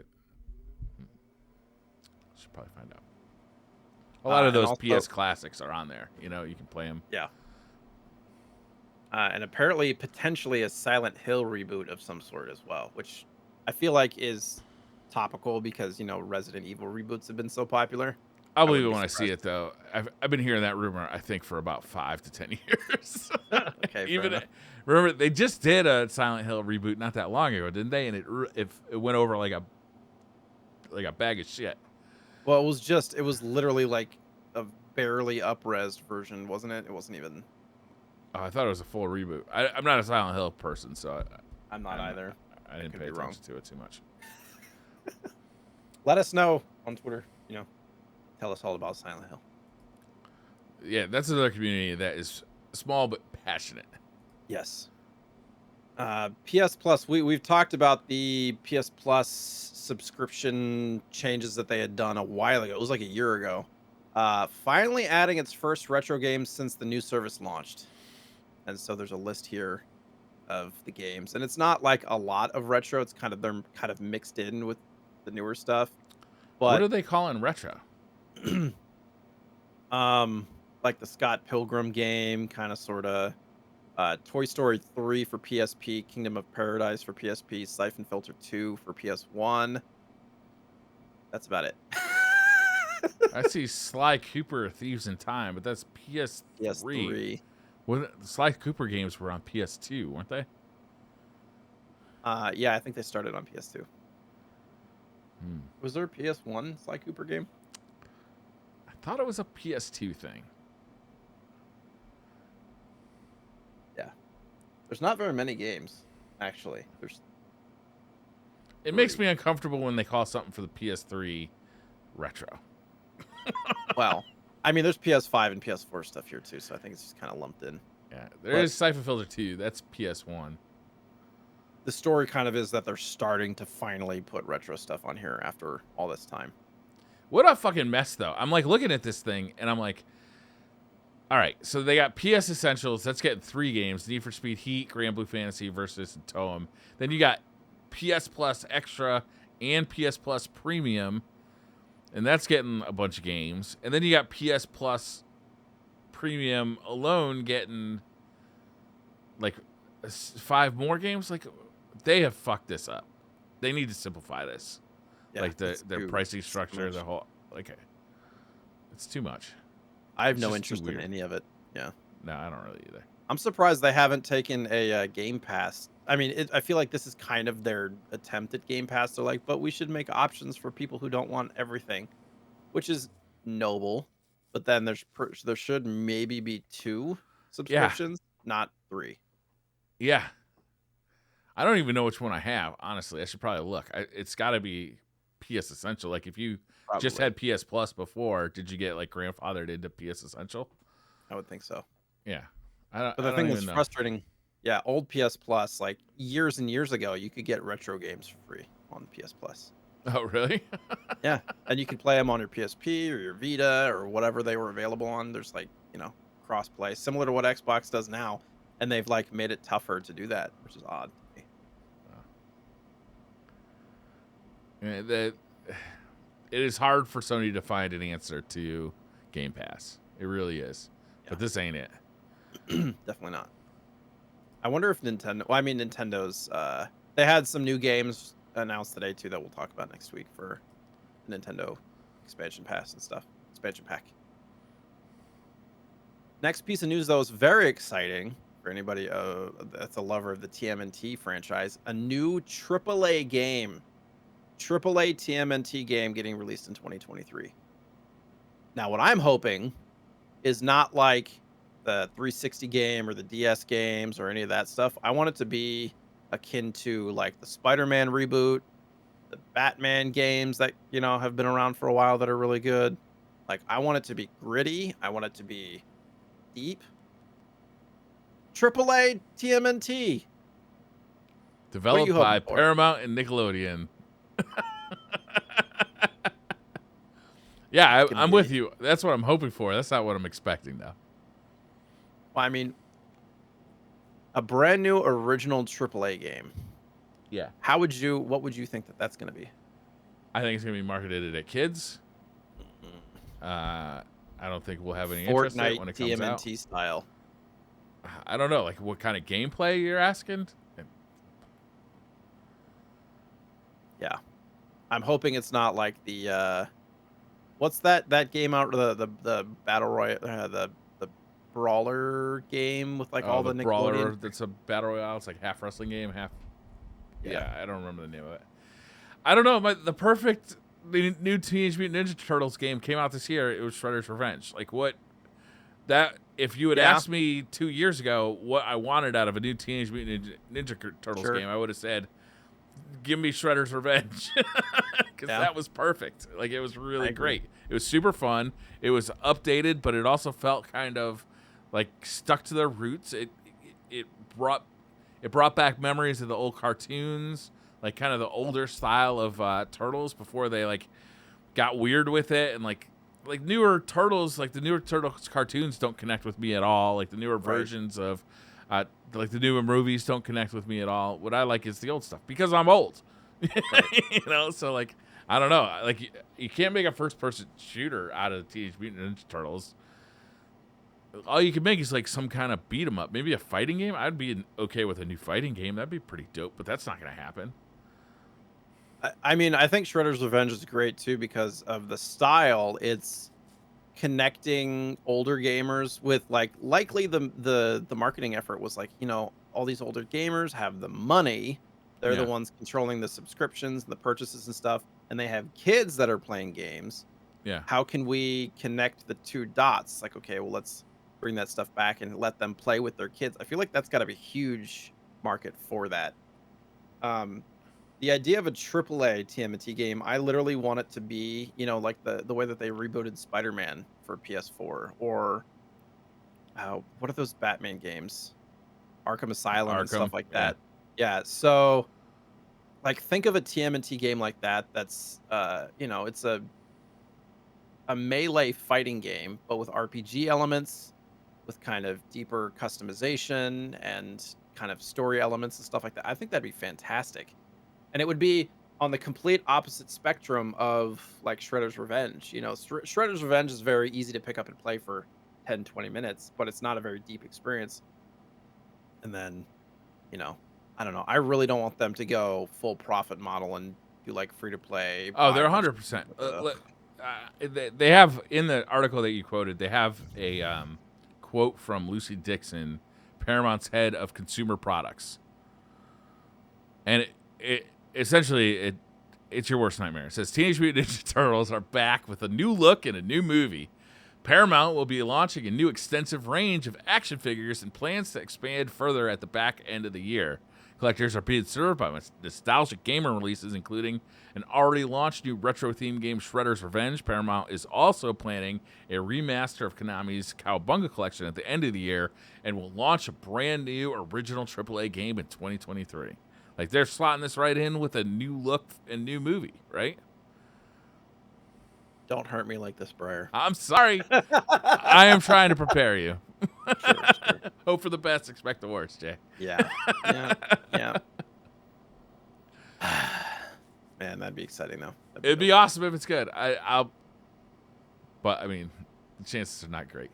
should probably find out. A lot of those PS classics are on there. You can play them. Yeah. And apparently, potentially a Silent Hill reboot of some sort as well, which I feel like is topical because, Resident Evil reboots have been so popular. I'll believe it when I see it, though. I've been hearing that rumor, I think, for about 5 to 10 years. Okay. Remember, they just did a Silent Hill reboot not that long ago, didn't they? And it went over like a bag of shit. Well, it was literally like a barely up-resed version, wasn't it? It wasn't even. Oh, I thought it was a full reboot. I'm not a Silent Hill person, so I'm not either. I didn't pay attention to it too much. Let us know on Twitter. Tell us all about Silent Hill. Yeah, that's another community that is small but passionate. Yes. PS Plus. We've talked about the PS Plus subscription changes that they had done a while ago. It was like a year ago. Finally adding its first retro games since the new service launched. And so there's a list here of the games, and it's not like a lot of retro. It's kind of they're kind of mixed in with the newer stuff. What are But they calling retro? like the Scott Pilgrim game, kind of sort of. Toy Story 3 for PSP, Kingdom of Paradise for PSP, Siphon Filter 2 for PS1. That's about it. I see Sly Cooper Thieves in Time, but that's PS3. PS3. Well, the Sly Cooper games were on PS2, weren't they? Yeah, I think they started on PS2. Was there a PS1 Sly Cooper game? I thought it was a PS2 thing. Yeah. There's not very many games, actually. It makes me uncomfortable when they call something for the PS3 retro. Well, I mean, there's PS5 and PS4 stuff here too, so I think it's just kind of lumped in. Yeah, there is Siphon Filter 2. That's PS1. The story kind of is that they're starting to finally put retro stuff on here after all this time. What a fucking mess, though. I'm like looking at this thing, and I'm like, all right, so they got PS Essentials. That's getting 3 games: Need for Speed Heat, Grand Blue Fantasy, Versus, and Toem. Then you got PS Plus Extra and PS Plus Premium, and that's getting a bunch of games. And then you got PS Plus Premium alone getting like 5 more games. Like, they have fucked this up. They need to simplify this. Yeah, like their pricing structure, the whole it's too much. I have no interest in any of it. Yeah. No, I don't really either. I'm surprised they haven't taken a Game Pass. I mean, I feel like this is kind of their attempt at Game Pass. They're like, but we should make options for people who don't want everything, which is noble. But then there should maybe be 2 subscriptions, not 3. Yeah. I don't even know which one I have. Honestly, I should probably look. It's got to be PS Essential. Like, if you just had PS Plus before, did you get like grandfathered into PS Essential? I would think so. Yeah. But the thing that's frustrating, yeah, old PS Plus, like years and years ago, you could get retro games for free on PS Plus. Oh, really? Yeah, and you could play them on your PSP or your Vita or whatever they were available on. There's like, cross play, similar to what Xbox does now, and they've like made it tougher to do that, which is odd. It is hard for Sony to find an answer to Game Pass. It really is. Yeah. But this ain't it. Definitely not. I wonder if Nintendo's they had some new games announced today too that we'll talk about next week for Nintendo expansion pass and stuff. Expansion pack. Next piece of news though is very exciting for anybody that's a lover of the TMNT franchise. A new AAA game. AAA TMNT game getting released in 2023. Now, what I'm hoping is not like the 360 game or the DS games or any of that stuff. I want it to be akin to like the Spider-Man reboot, the Batman games that, have been around for a while that are really good. Like, I want it to be gritty. I want it to be deep. AAA TMNT. Developed by Paramount and Nickelodeon. Yeah, I'm with you. That's what I'm hoping for. That's not what I'm expecting, though. Well, I mean, a brand new original AAA game. Yeah. What would you think that's going to be? I think it's going to be marketed at kids. I don't think we'll have any interest in it when it comes out. TMNT style. I don't know, like what kind of gameplay you're asking? Yeah. I'm hoping it's not like the what's that game out the battle royale the brawler game with like all the brawler that's a battle royale. It's like half wrestling game, half yeah, I don't remember the name of it. I don't know, the new Teenage Mutant Ninja Turtles game came out this year. It was Shredder's Revenge. Like if you had asked me 2 years ago what I wanted out of a new Teenage Mutant Ninja Turtles game, I would have said, give me Shredder's Revenge. Because that was perfect. Like, it was really great. It was super fun. It was updated, but it also felt kind of like stuck to their roots. It brought back memories of the old cartoons, like kind of the older style of Turtles before they like got weird with it, and like newer Turtles, like the newer Turtles cartoons don't connect with me at all. Like the newer versions of like the newer movies don't connect with me at all. What I like is the old stuff because I'm old. You know, so like I don't know, like you can't make a first person shooter out of Teenage Mutant Ninja Turtles. All you can make is like some kind of beat 'em up, maybe a fighting game. I'd be okay with a new fighting game. That'd be pretty dope, but that's not gonna happen. I mean, I think Shredder's Revenge is great too because of the style. It's connecting older gamers with like likely the marketing effort was like, you know, all these older gamers have the money. They're the Yeah, ones controlling the subscriptions and the purchases and stuff, and they have kids that are playing games. yeah. How can we connect the two dots? Like, okay, well, let's bring that stuff back and let them play with their kids. I feel like that's got to be a huge market for that. Um, the idea of a AAA TMNT game, I literally want it to be, you know, like the way that they rebooted Spider-Man for PS4, or what are those Batman games? Arkham Asylum and Arkham. stuff like Yeah, that. Yeah, so like think of a TMNT game like that. That's you know, it's a melee fighting game, but with RPG elements, with kind of deeper customization and kind of story elements and stuff like that. I think that'd be fantastic. And it would be on the complete opposite spectrum of like Shredder's Revenge. You know, Shredder's Revenge is very easy to pick up and play for 10, 20 minutes, but it's not a very deep experience. And then, you know, I don't know. I really don't want them to go full profit model and do like free to play. oh, Buy they're a bunch 100%. of They have in the article that you quoted. They have a quote from Lucy Dixon, Paramount's head of consumer products, and it essentially it's your worst nightmare. It says Teenage Mutant Ninja Turtles are back with a new look and a new movie. Paramount will be launching a new extensive range of action figures and plans to expand further at the back end of the year. Collectors are being served by nostalgic gamer releases, including an already launched new retro-themed game, Shredder's Revenge. Paramount is also planning a remaster of Konami's Cowabunga collection at the end of the year and will launch a brand new original AAA game in 2023. Like, they're slotting this right in with a new look and new movie, right? Don't hurt me like this, Briar. I'm sorry. I am trying to prepare you. Sure. Hope for the best, expect the worst, Jay. Yeah. Yeah. Man, that'd be exciting though. It'd be awesome if it's good. But I mean, the chances are not great.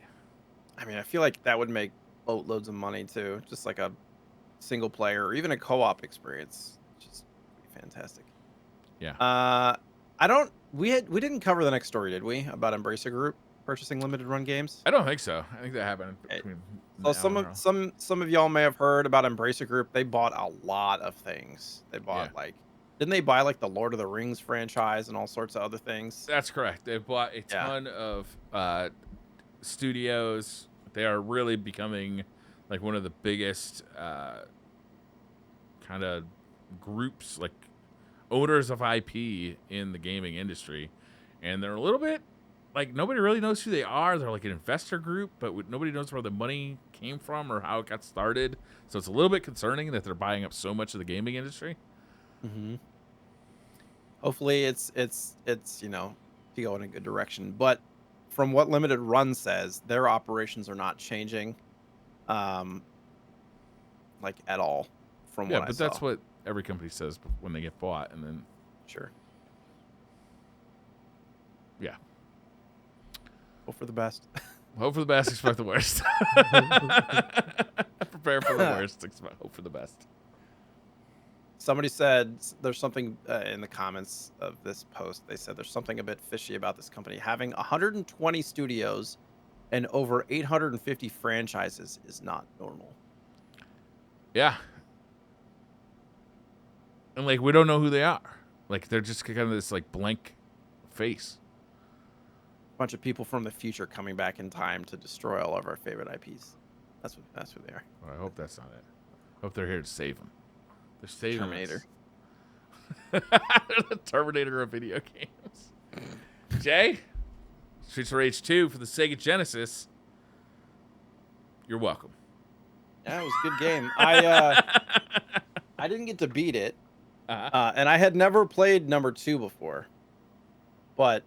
I mean, I feel like that would make boatloads of money too. Just like a single player or even a co-op experience. Just be fantastic. Yeah. We didn't cover the next story, did we? About Embracer Group purchasing limited run games? I don't think so. I think that happened between So some of y'all may have heard about Embracer Group. They bought a lot of things. They bought didn't they buy like the Lord of the Rings franchise and all sorts of other things? That's correct. They've bought a ton of studios. They are really becoming like one of the biggest kind of groups, like owners of IP in the gaming industry. And they're a little bit like nobody really knows who they are. They're like an investor group, but nobody knows where the money came from or how it got started. So it's a little bit concerning that they're buying up so much of the gaming industry. Mm-hmm. Hopefully it's you know, to go in a good direction. But from what Limited Run says, their operations are not changing, like at all. From what I saw. That's what every company says when they get bought, and then Sure. Yeah. Hope for the best. Hope for the best, expect the worst. Prepare for the worst, hope for the best. Somebody said there's something in the comments of this post. They said there's something a bit fishy about this company. Having 120 studios and over 850 franchises is not normal. Yeah. And like we don't know who they are. Like they're just kind of this like blank face. Bunch of people from the future coming back in time to destroy all of our favorite IPs. That's who they are. Well, I hope that's not it. I hope they're here to save them. They're saving Terminator. The Terminator of video games. Jay, Streets of Rage 2 for the Sega Genesis. You're welcome. Yeah, it was a good game. I didn't get to beat it, and I had never played number 2 before, but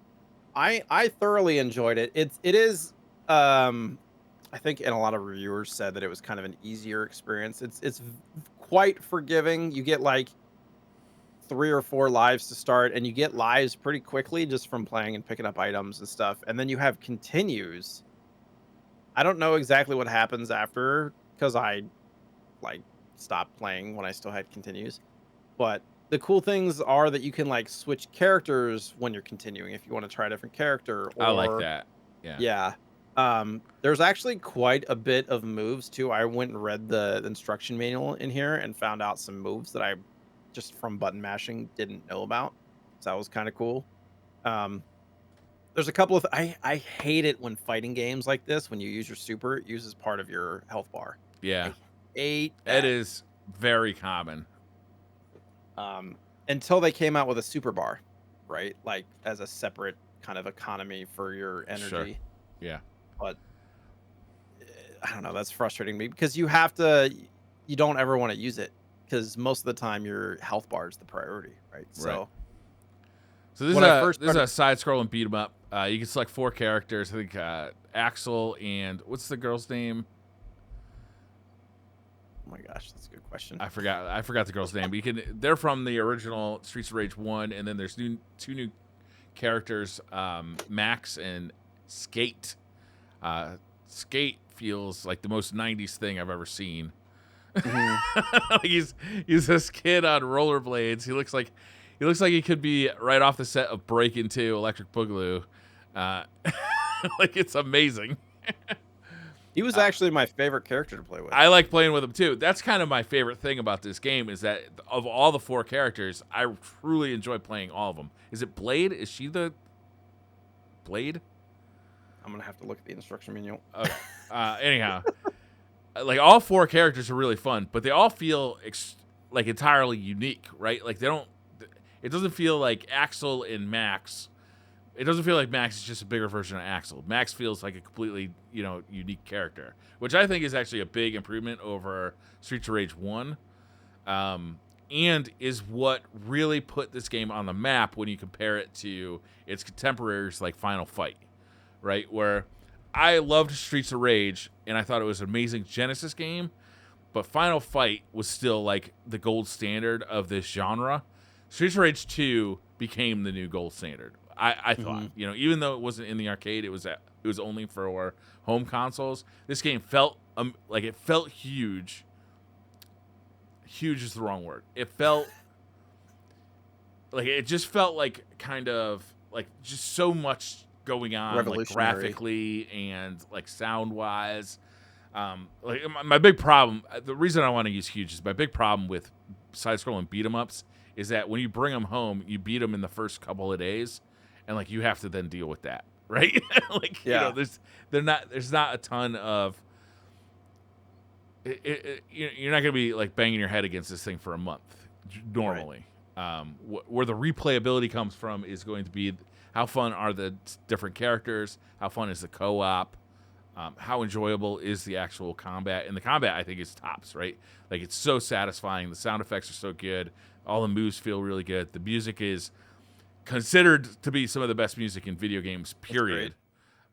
I thoroughly enjoyed it. It is I think, and a lot of reviewers said that it was kind of an easier experience. It's quite forgiving. You get like 3 or 4 lives to start, and you get lives pretty quickly just from playing and picking up items and stuff. And then you have continues. I don't know exactly what happens after because I like stopped playing when I still had continues. But the cool things are that you can like switch characters when you're continuing if you want to try a different character. Or, I like that. Yeah. Yeah. There's actually quite a bit of moves too. I went and read the instruction manual in here and found out some moves that I just from button mashing didn't know about. So that was kind of cool. There's a couple of I hate it when fighting games like this, when you use your super, it uses part of your health bar. Yeah. I hate that. It is very common. Until they came out with a super bar, right? Like as a separate kind of economy for your energy. Sure. Yeah. But I don't know, that's frustrating me because you don't ever want to use it because most of the time your health bar is the priority, right? So this is a side-scrolling beat 'em up. You can select 4 characters. I think Axel and what's the girl's name? Oh my gosh, that's a good question. I forgot the girl's name. But they're from the original Streets of Rage 1, and then there's 2 new characters, Max and Skate. Skate feels like the most 90s thing I've ever seen. Mm-hmm. He's this kid on rollerblades. He looks like he could be right off the set of Breakin' 2 Electric Boogaloo. Like it's amazing. He was actually my favorite character to play with. I like playing with him too. That's kind of my favorite thing about this game is that of all the 4 characters, I truly enjoy playing all of them. Is it Blade? Is she the Blade? I'm gonna have to look at the instruction manual. Okay. Anyhow, like all 4 characters are really fun, but they all feel like entirely unique, right? Like it doesn't feel like Axel and Max. It doesn't feel like Max is just a bigger version of Axel. Max feels like a completely, unique character, which I think is actually a big improvement over Streets of Rage 1, and is what really put this game on the map when you compare it to its contemporaries like Final Fight, right? Where I loved Streets of Rage, and I thought it was an amazing Genesis game, but Final Fight was still like the gold standard of this genre. Streets of Rage 2 became the new gold standard. I thought, even though it wasn't in the arcade, it was only for home consoles. This game felt like it felt huge. Huge is the wrong word. It felt like it just felt like kind of like just so much going on, like graphically and like sound wise. Like my big problem, the reason I want to use huge is my big problem with side-scrolling beat 'em ups is that when you bring them home, you beat them in the first couple of days. And like you have to then deal with that, right? Like there's not a ton of. You're not gonna be like banging your head against this thing for a month normally. Right. Where the replayability comes from is going to be how fun are the different characters, how fun is the co-op, how enjoyable is the actual combat, and the combat I think is tops, right? Like it's so satisfying. The sound effects are so good. All the moves feel really good. The music is considered to be some of the best music in video games, period.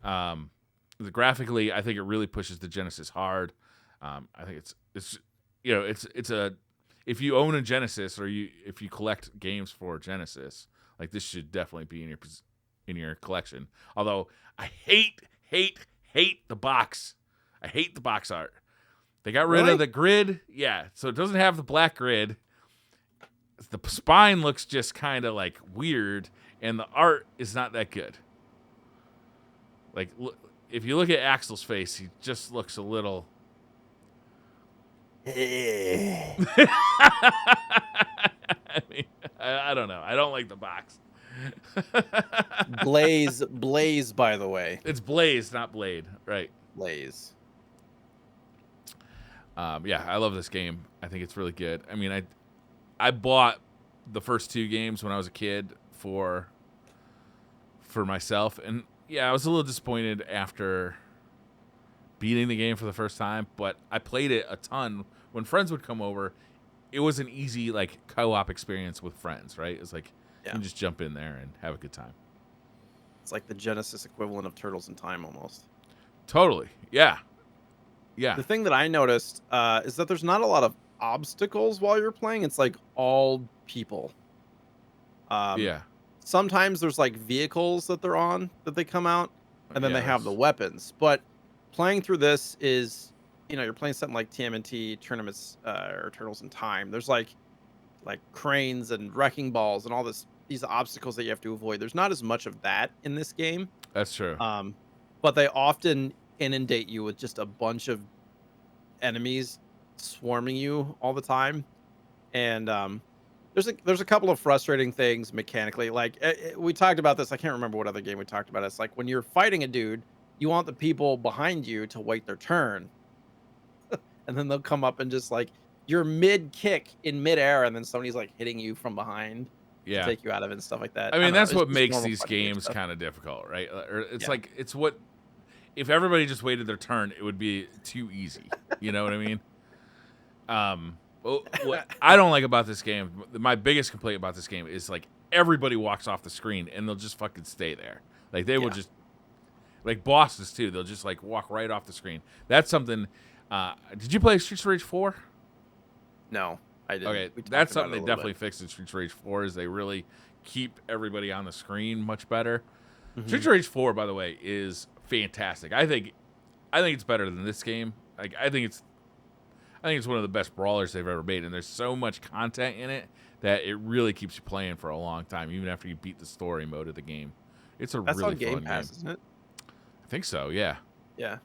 Graphically, I think it really pushes the Genesis hard. I think it's if you own a Genesis or if you collect games for Genesis, like this should definitely be in your collection. Although I hate the box. I hate the box art. They got rid of the grid. Yeah, so it doesn't have the black grid. The spine looks just kind of like weird, and the art is not that good. Like, if you look at Axel's face, he just looks a little. I mean, I don't know. I don't like the box. Blaze, by the way. It's Blaze, not Blade, right? Blaze. Yeah, I love this game. I think it's really good. I mean, I bought the first 2 games when I was a kid for myself, and I was a little disappointed after beating the game for the first time, but I played it a ton. When friends would come over, it was an easy like co-op experience with friends, right? It's like you can just jump in there and have a good time. It's like the Genesis equivalent of Turtles in Time almost. Totally. Yeah. Yeah. The thing that I noticed is that there's not a lot of obstacles while you're playing. It's like all people. Yeah. Sometimes there's like vehicles that they're on that they come out, and then they have the weapons. But playing through this is, you're playing something like TMNT tournaments or Turtles in Time. There's like cranes and wrecking balls and all these obstacles that you have to avoid. There's not as much of that in this game. That's true. But they often inundate you with just a bunch of enemies swarming you all the time, and there's a couple of frustrating things mechanically. Like we talked about this. I can't remember what other game we talked about. It's like when you're fighting a dude, you want the people behind you to wait their turn, and then they'll come up and just like you're mid kick in midair, and then somebody's like hitting you from behind. To take you out of it and stuff like that. I mean, that's what makes these games kind of difficult, right? Or it's like it's what if everybody just waited their turn, it would be too easy. You know what I mean? What I don't like about this game, my biggest complaint about this game is like everybody walks off the screen and they'll just fucking stay there. Like they will just like bosses too. They'll just like walk right off the screen. That's something. Did you play Streets of Rage 4? No. I didn't. Okay, that's something they definitely fixed in Streets of Rage 4 is they really keep everybody on the screen much better. Mm-hmm. Streets of Rage 4, by the way, is fantastic. I think it's better than this game. Like I think it's one of the best brawlers they've ever made, and there's so much content in it that it really keeps you playing for a long time, even after you beat the story mode of the game. It's a really fun Game Pass, game. Isn't it? I think so. Yeah. Yeah.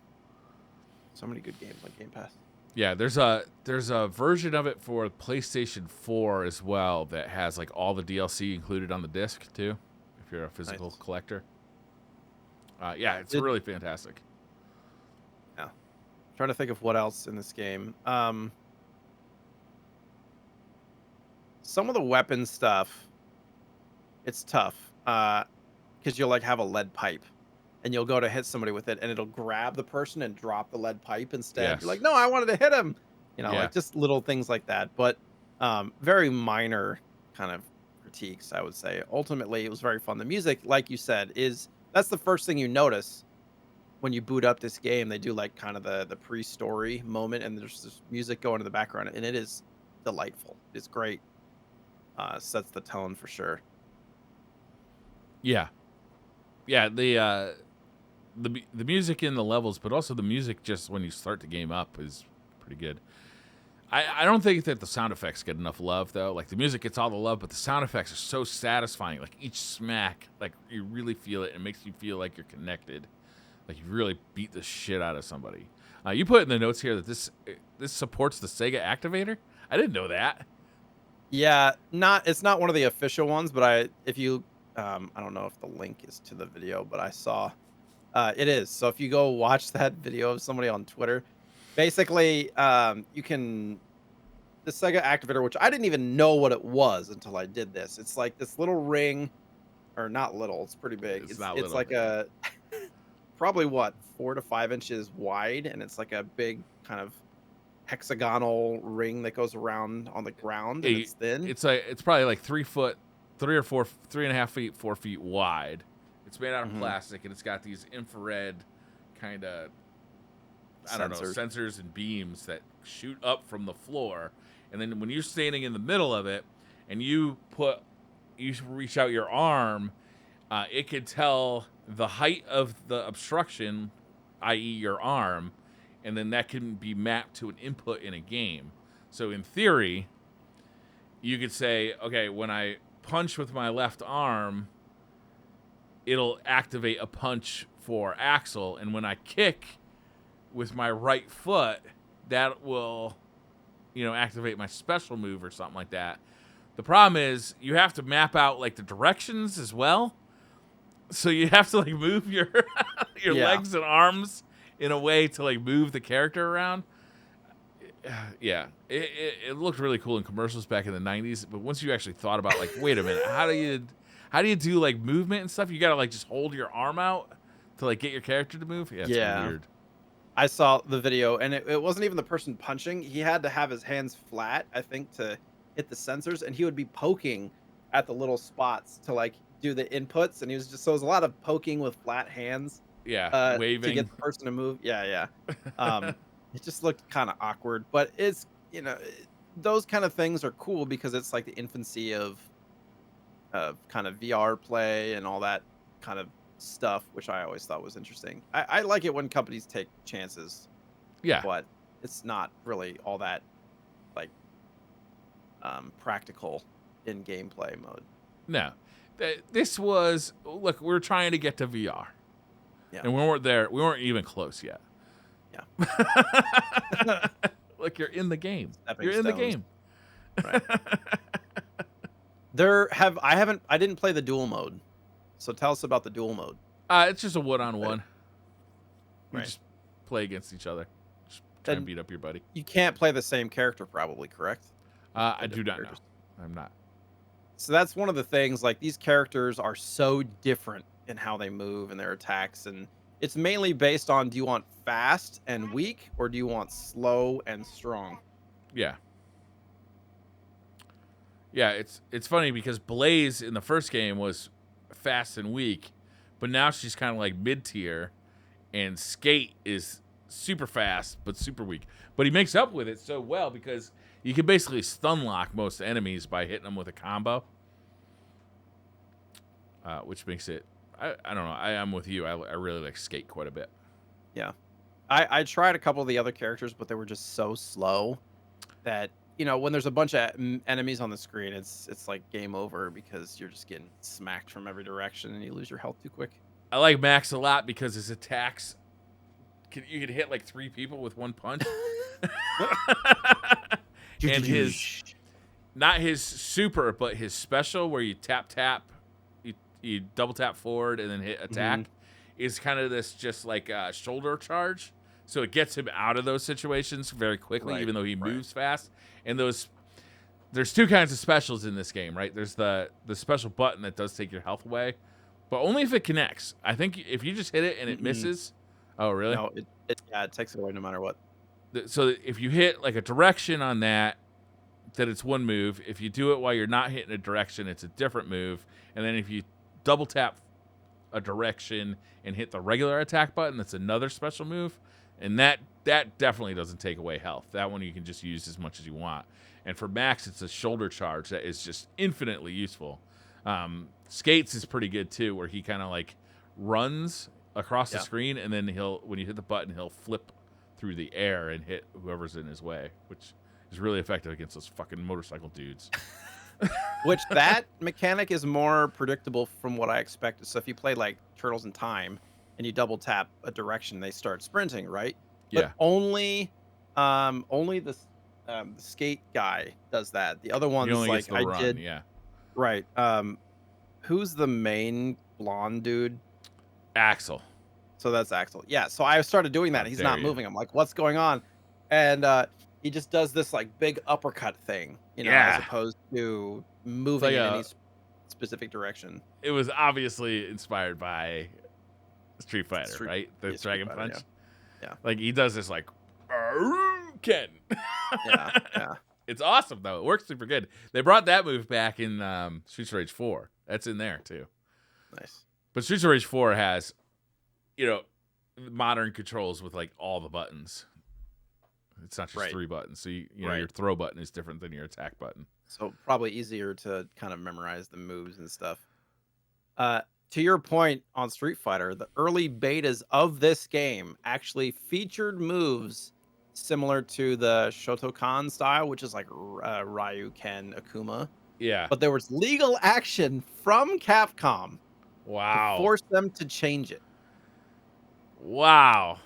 So many good games on Game Pass. Yeah, there's a version of it for PlayStation 4 as well that has like all the DLC included on the disc too, if you're a physical collector. Yeah, it's really fantastic. Yeah, trying to think of what else in this game. Some of the weapon stuff, it's tough because you'll like have a lead pipe. And you'll go to hit somebody with it, and it'll grab the person and drop the lead pipe instead. Yes. You're like, no, I wanted to hit him. Like just little things like that. But very minor kind of critiques, I would say. Ultimately, it was very fun. The music, like you said, that's the first thing you notice when you boot up this game. They do like kind of the pre-story moment, and there's this music going in the background, and it is delightful. It's great. Sets the tone for sure. Yeah. Yeah, the music in the levels, but also the music just when you start the game up is pretty good. I don't think that the sound effects get enough love, though. Like, the music gets all the love, but the sound effects are so satisfying. Like, each smack, like, you really feel it. It makes you feel like you're connected. Like, you really beat the shit out of somebody. You put in the notes here that this supports the Sega Activator? I didn't know that. Yeah, it's not one of the official ones, but I don't know if the link is to the video, but I saw it is. So if you go watch that video of somebody on Twitter, basically you can the Sega Activator, which I didn't even know what it was until I did this. It's like this little ring, or not little. It's pretty big. It's like a probably 4 to 5 inches wide, and it's like a big kind of hexagonal ring that goes around on the ground, and it's thin. It's probably like 3 foot. 3.5 feet, 4 feet wide. It's made out of plastic, and it's got these infrared kind of, sensors and beams that shoot up from the floor. And then when you're standing in the middle of it, and you reach out your arm, it could tell the height of the obstruction, i.e. your arm, and then that can be mapped to an input in a game. So in theory, you could say, okay, when I punch with my left arm, it'll activate a punch for Axel, and when I kick with my right foot, that will, activate my special move or something like that. The problem is you have to map out like the directions as well, so you have to like move your legs and arms in a way to like move the character around. Yeah, it looked really cool in commercials back in the 90s, but once you actually thought about like, wait a minute, how do you do like movement and stuff? You gotta like just hold your arm out. to like get your character to move. Yeah, it's weird. I saw the video, and it wasn't even the person punching. He had to have his hands flat, I think, to hit the sensors, and he would be poking at the little spots to like do the inputs, and he was just so it was a lot of poking with flat hands. Yeah, To waving get the person to move. Yeah. It just looked kind of awkward, but it's those kind of things are cool because it's like the infancy of kind of VR play and all that kind of stuff, which I always thought was interesting. I like it when companies take chances, Yeah, but it's not really all that like practical in gameplay mode. no. This was look. We're trying to get to VR, and we weren't there. We weren't even close yet. Yeah. Look, you're in the game. Stepping You're in the stones. game. Right. I didn't play the dual mode. So tell us about the dual mode. It's just a one-on-one. We Right. just play against each other. Just try and beat up your buddy. You can't play the same character, probably, correct? I do not know. I'm not. So that's one of the things. Like these characters are so different in how they move and their attacks, and it's mainly based on do you want fast and weak or do you want slow and strong? Yeah. Yeah, it's funny because Blaze in the first game was fast and weak, but now she's kind of like mid-tier, and Skate is super fast but super weak. But he makes up with it so well because you can basically stun lock most enemies by hitting them with a combo, which makes it. I don't know. I'm with you. I really like Skate quite a bit. Yeah. I tried a couple of the other characters, but they were just so slow that when there's a bunch of enemies on the screen, it's like game over because you're just getting smacked from every direction and you lose your health too quick. I like Max a lot because his attacks, you could hit like 3 people with one punch. And not his super, but his special where you tap, you double tap forward and then hit attack is kind of this just like shoulder charge. So it gets him out of those situations very quickly, even though he moves fast. And there's 2 kinds of specials in this game, right? There's the special button that does take your health away, but only if it connects. I think if you just hit it and it misses. Oh, really? No, it takes it away no matter what. So if you hit like a direction on that, then it's one move. If you do it while you're not hitting a direction, it's a different move. And then if you double tap a direction and hit the regular attack button, that's another special move. And that definitely doesn't take away health. That one you can just use as much as you want. And for Max, it's a shoulder charge that is just infinitely useful. Skates is pretty good too, where he kind of like runs across the screen, and then when you hit the button, he'll flip through the air and hit whoever's in his way, which is really effective against those fucking motorcycle dudes. Which that mechanic is more predictable from what I expected. So if you play like Turtles in Time and you double tap a direction, they start sprinting, right? Yeah. But only the skate guy does that. The other one's like run, yeah. Right. Who's the main blonde dude? Axel. So that's Axel. Yeah. So I started doing that. He's not moving. I'm like, what's going on? And he just does this like big uppercut thing, as opposed to moving in any specific direction. It was obviously inspired by Street Fighter, right? The Dragon Punch. Yeah. Like he does this like Ken. Yeah. It's awesome though. It works super good. They brought that move back in Streets of Rage 4. That's in there too. Nice. But Streets of Rage 4 has, modern controls with like all the buttons. It's not just 3 buttons. So your throw button is different than your attack button. So probably easier to kind of memorize the moves and stuff. To your point on Street Fighter, the early betas of this game actually featured moves similar to the Shotokan style, which is like Ryu, Ken, Akuma. Yeah. But there was legal action from Capcom. Wow. To force them to change it. Wow.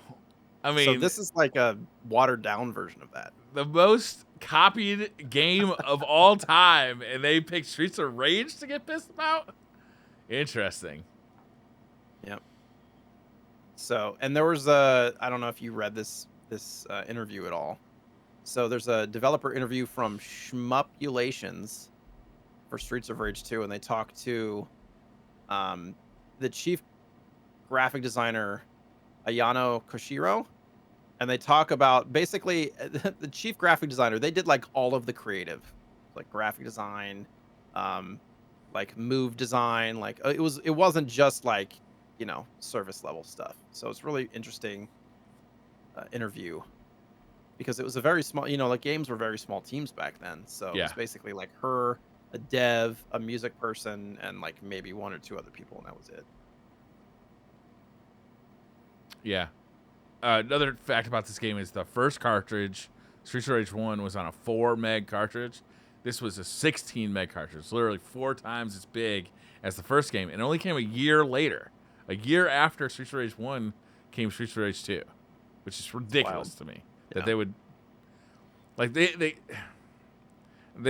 I mean, so this is like a watered down version of that. The most copied game of all time, and they picked Streets of Rage to get pissed about? Interesting. Yep. So, and there was I don't know if you read this interview at all. So there's a developer interview from Shmupulations for Streets of Rage 2, and they talk to the chief graphic designer Ayano Koshiro, and they talk about basically the chief graphic designer. They did like all of the creative, like graphic design, like move design. Like it wasn't just like service level stuff. So it's really interesting interview because it was a very small. Like games were very small teams back then. So it Yeah. was basically like her, a dev, a music person, and like maybe one or two other people, and that was it. Yeah. Another fact about this game is the first cartridge, Streets of Rage 1, was on a 4 meg cartridge. This was a 16 meg cartridge, literally 4 times as big as the first game. And it only came a year later. A year after Streets of Rage 1 came Streets of Rage 2, which is ridiculous to me. That they would, like, they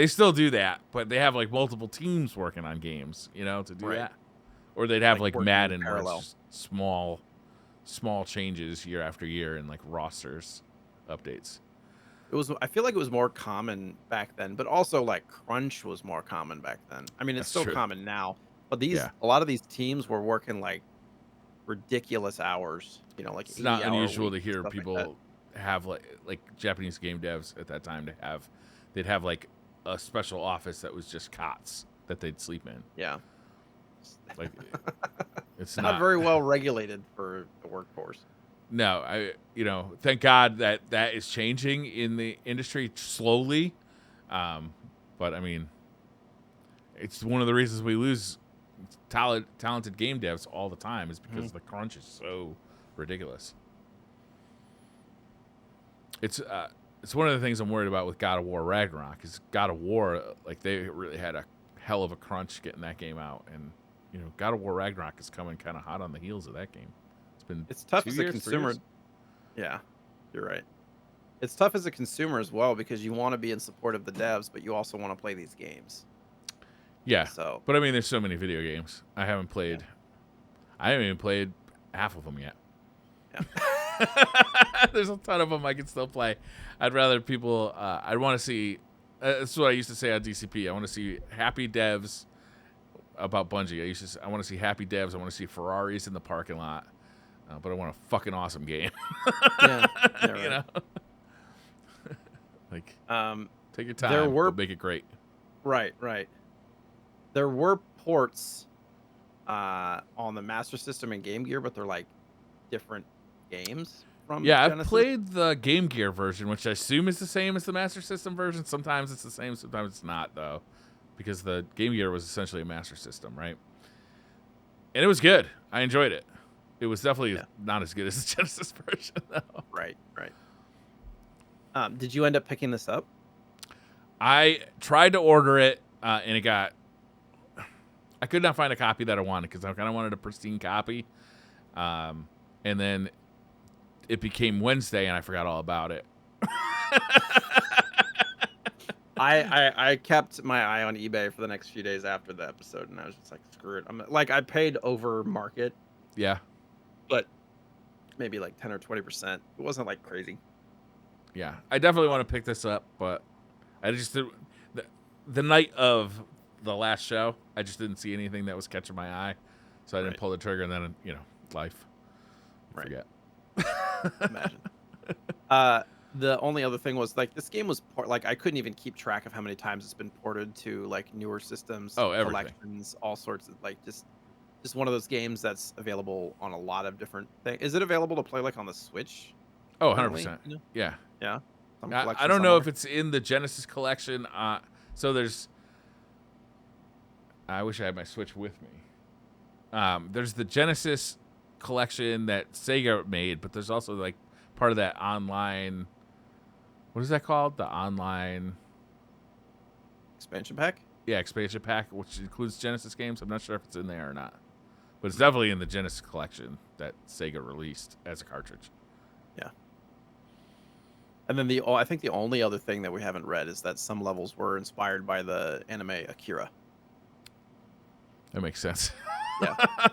still do that, but they have, like, multiple teams working on games, to do that. Or they'd have, like Madden, where it's just small changes year after year in like rosters updates. I feel like it was more common back then, but also like crunch was more common back then. I mean, it's still common now, but a lot of these teams were working like ridiculous hours, like it's not unusual to hear people have like Japanese game devs at that time they'd have like a special office that was just cots that they'd sleep in. Yeah. Like it's not very well regulated for the workforce. No, thank God that is changing in the industry slowly. But I mean, it's one of the reasons we lose talented game devs all the time is because the crunch is so ridiculous. It's one of the things I'm worried about with God of War Ragnarok is God of War, like they really had a hell of a crunch getting that game out, and God of War Ragnarok is coming kind of hot on the heels of that game. It's tough as a consumer. Yeah, you're right. It's tough as a consumer as well because you want to be in support of the devs, but you also want to play these games. Yeah. So, but I mean, there's so many video games I haven't played. I haven't even played half of them yet. Yeah. There's a ton of them I can still play. I'd rather people. I want to see. That's what I used to say on DCP. I want to see happy devs. About Bungie, I want to see happy devs. I want to see Ferraris in the parking lot, but I want a fucking awesome game. Yeah, right. Like, take your time. But make it great. Right. There were ports on the Master System and Game Gear, but they're like different games from. Yeah, Genesis. I've played the Game Gear version, which I assume is the same as the Master System version. Sometimes it's the same, sometimes it's not, though. Because the Game Gear was essentially a Master System, right? And it was good. I enjoyed it. It was definitely not as good as the Genesis version, though. Right. Did you end up picking this up? I tried to order it, and I could not find a copy that I wanted because I kind of wanted a pristine copy. And then it became Wednesday, and I forgot all about it. I kept my eye on eBay for the next few days after the episode, and I was just like, screw it. I paid over market. Yeah. But maybe like 10 or 20%. It wasn't like crazy. Yeah. I definitely want to pick this up, but I just did the night of the last show, I just didn't see anything that was catching my eye. So I didn't pull the trigger, and then, life. Forget. Imagine. The only other thing was like this game was I couldn't even keep track of how many times it's been ported to like newer systems, collections, all sorts of like just one of those games that's available on a lot of different things. Is it available to play like on the Switch? Oh, 100%. Yeah. Yeah. I don't know if it's in the Genesis collection. So there's. I wish I had my Switch with me. There's the Genesis collection that Sega made, but there's also like part of that online. What is that called? The online expansion pack? Yeah, expansion pack, which includes Genesis games. I'm not sure if it's in there or not. But it's definitely in the Genesis collection that Sega released as a cartridge. Yeah. And then I think the only other thing that we haven't read is that some levels were inspired by the anime Akira. That makes sense.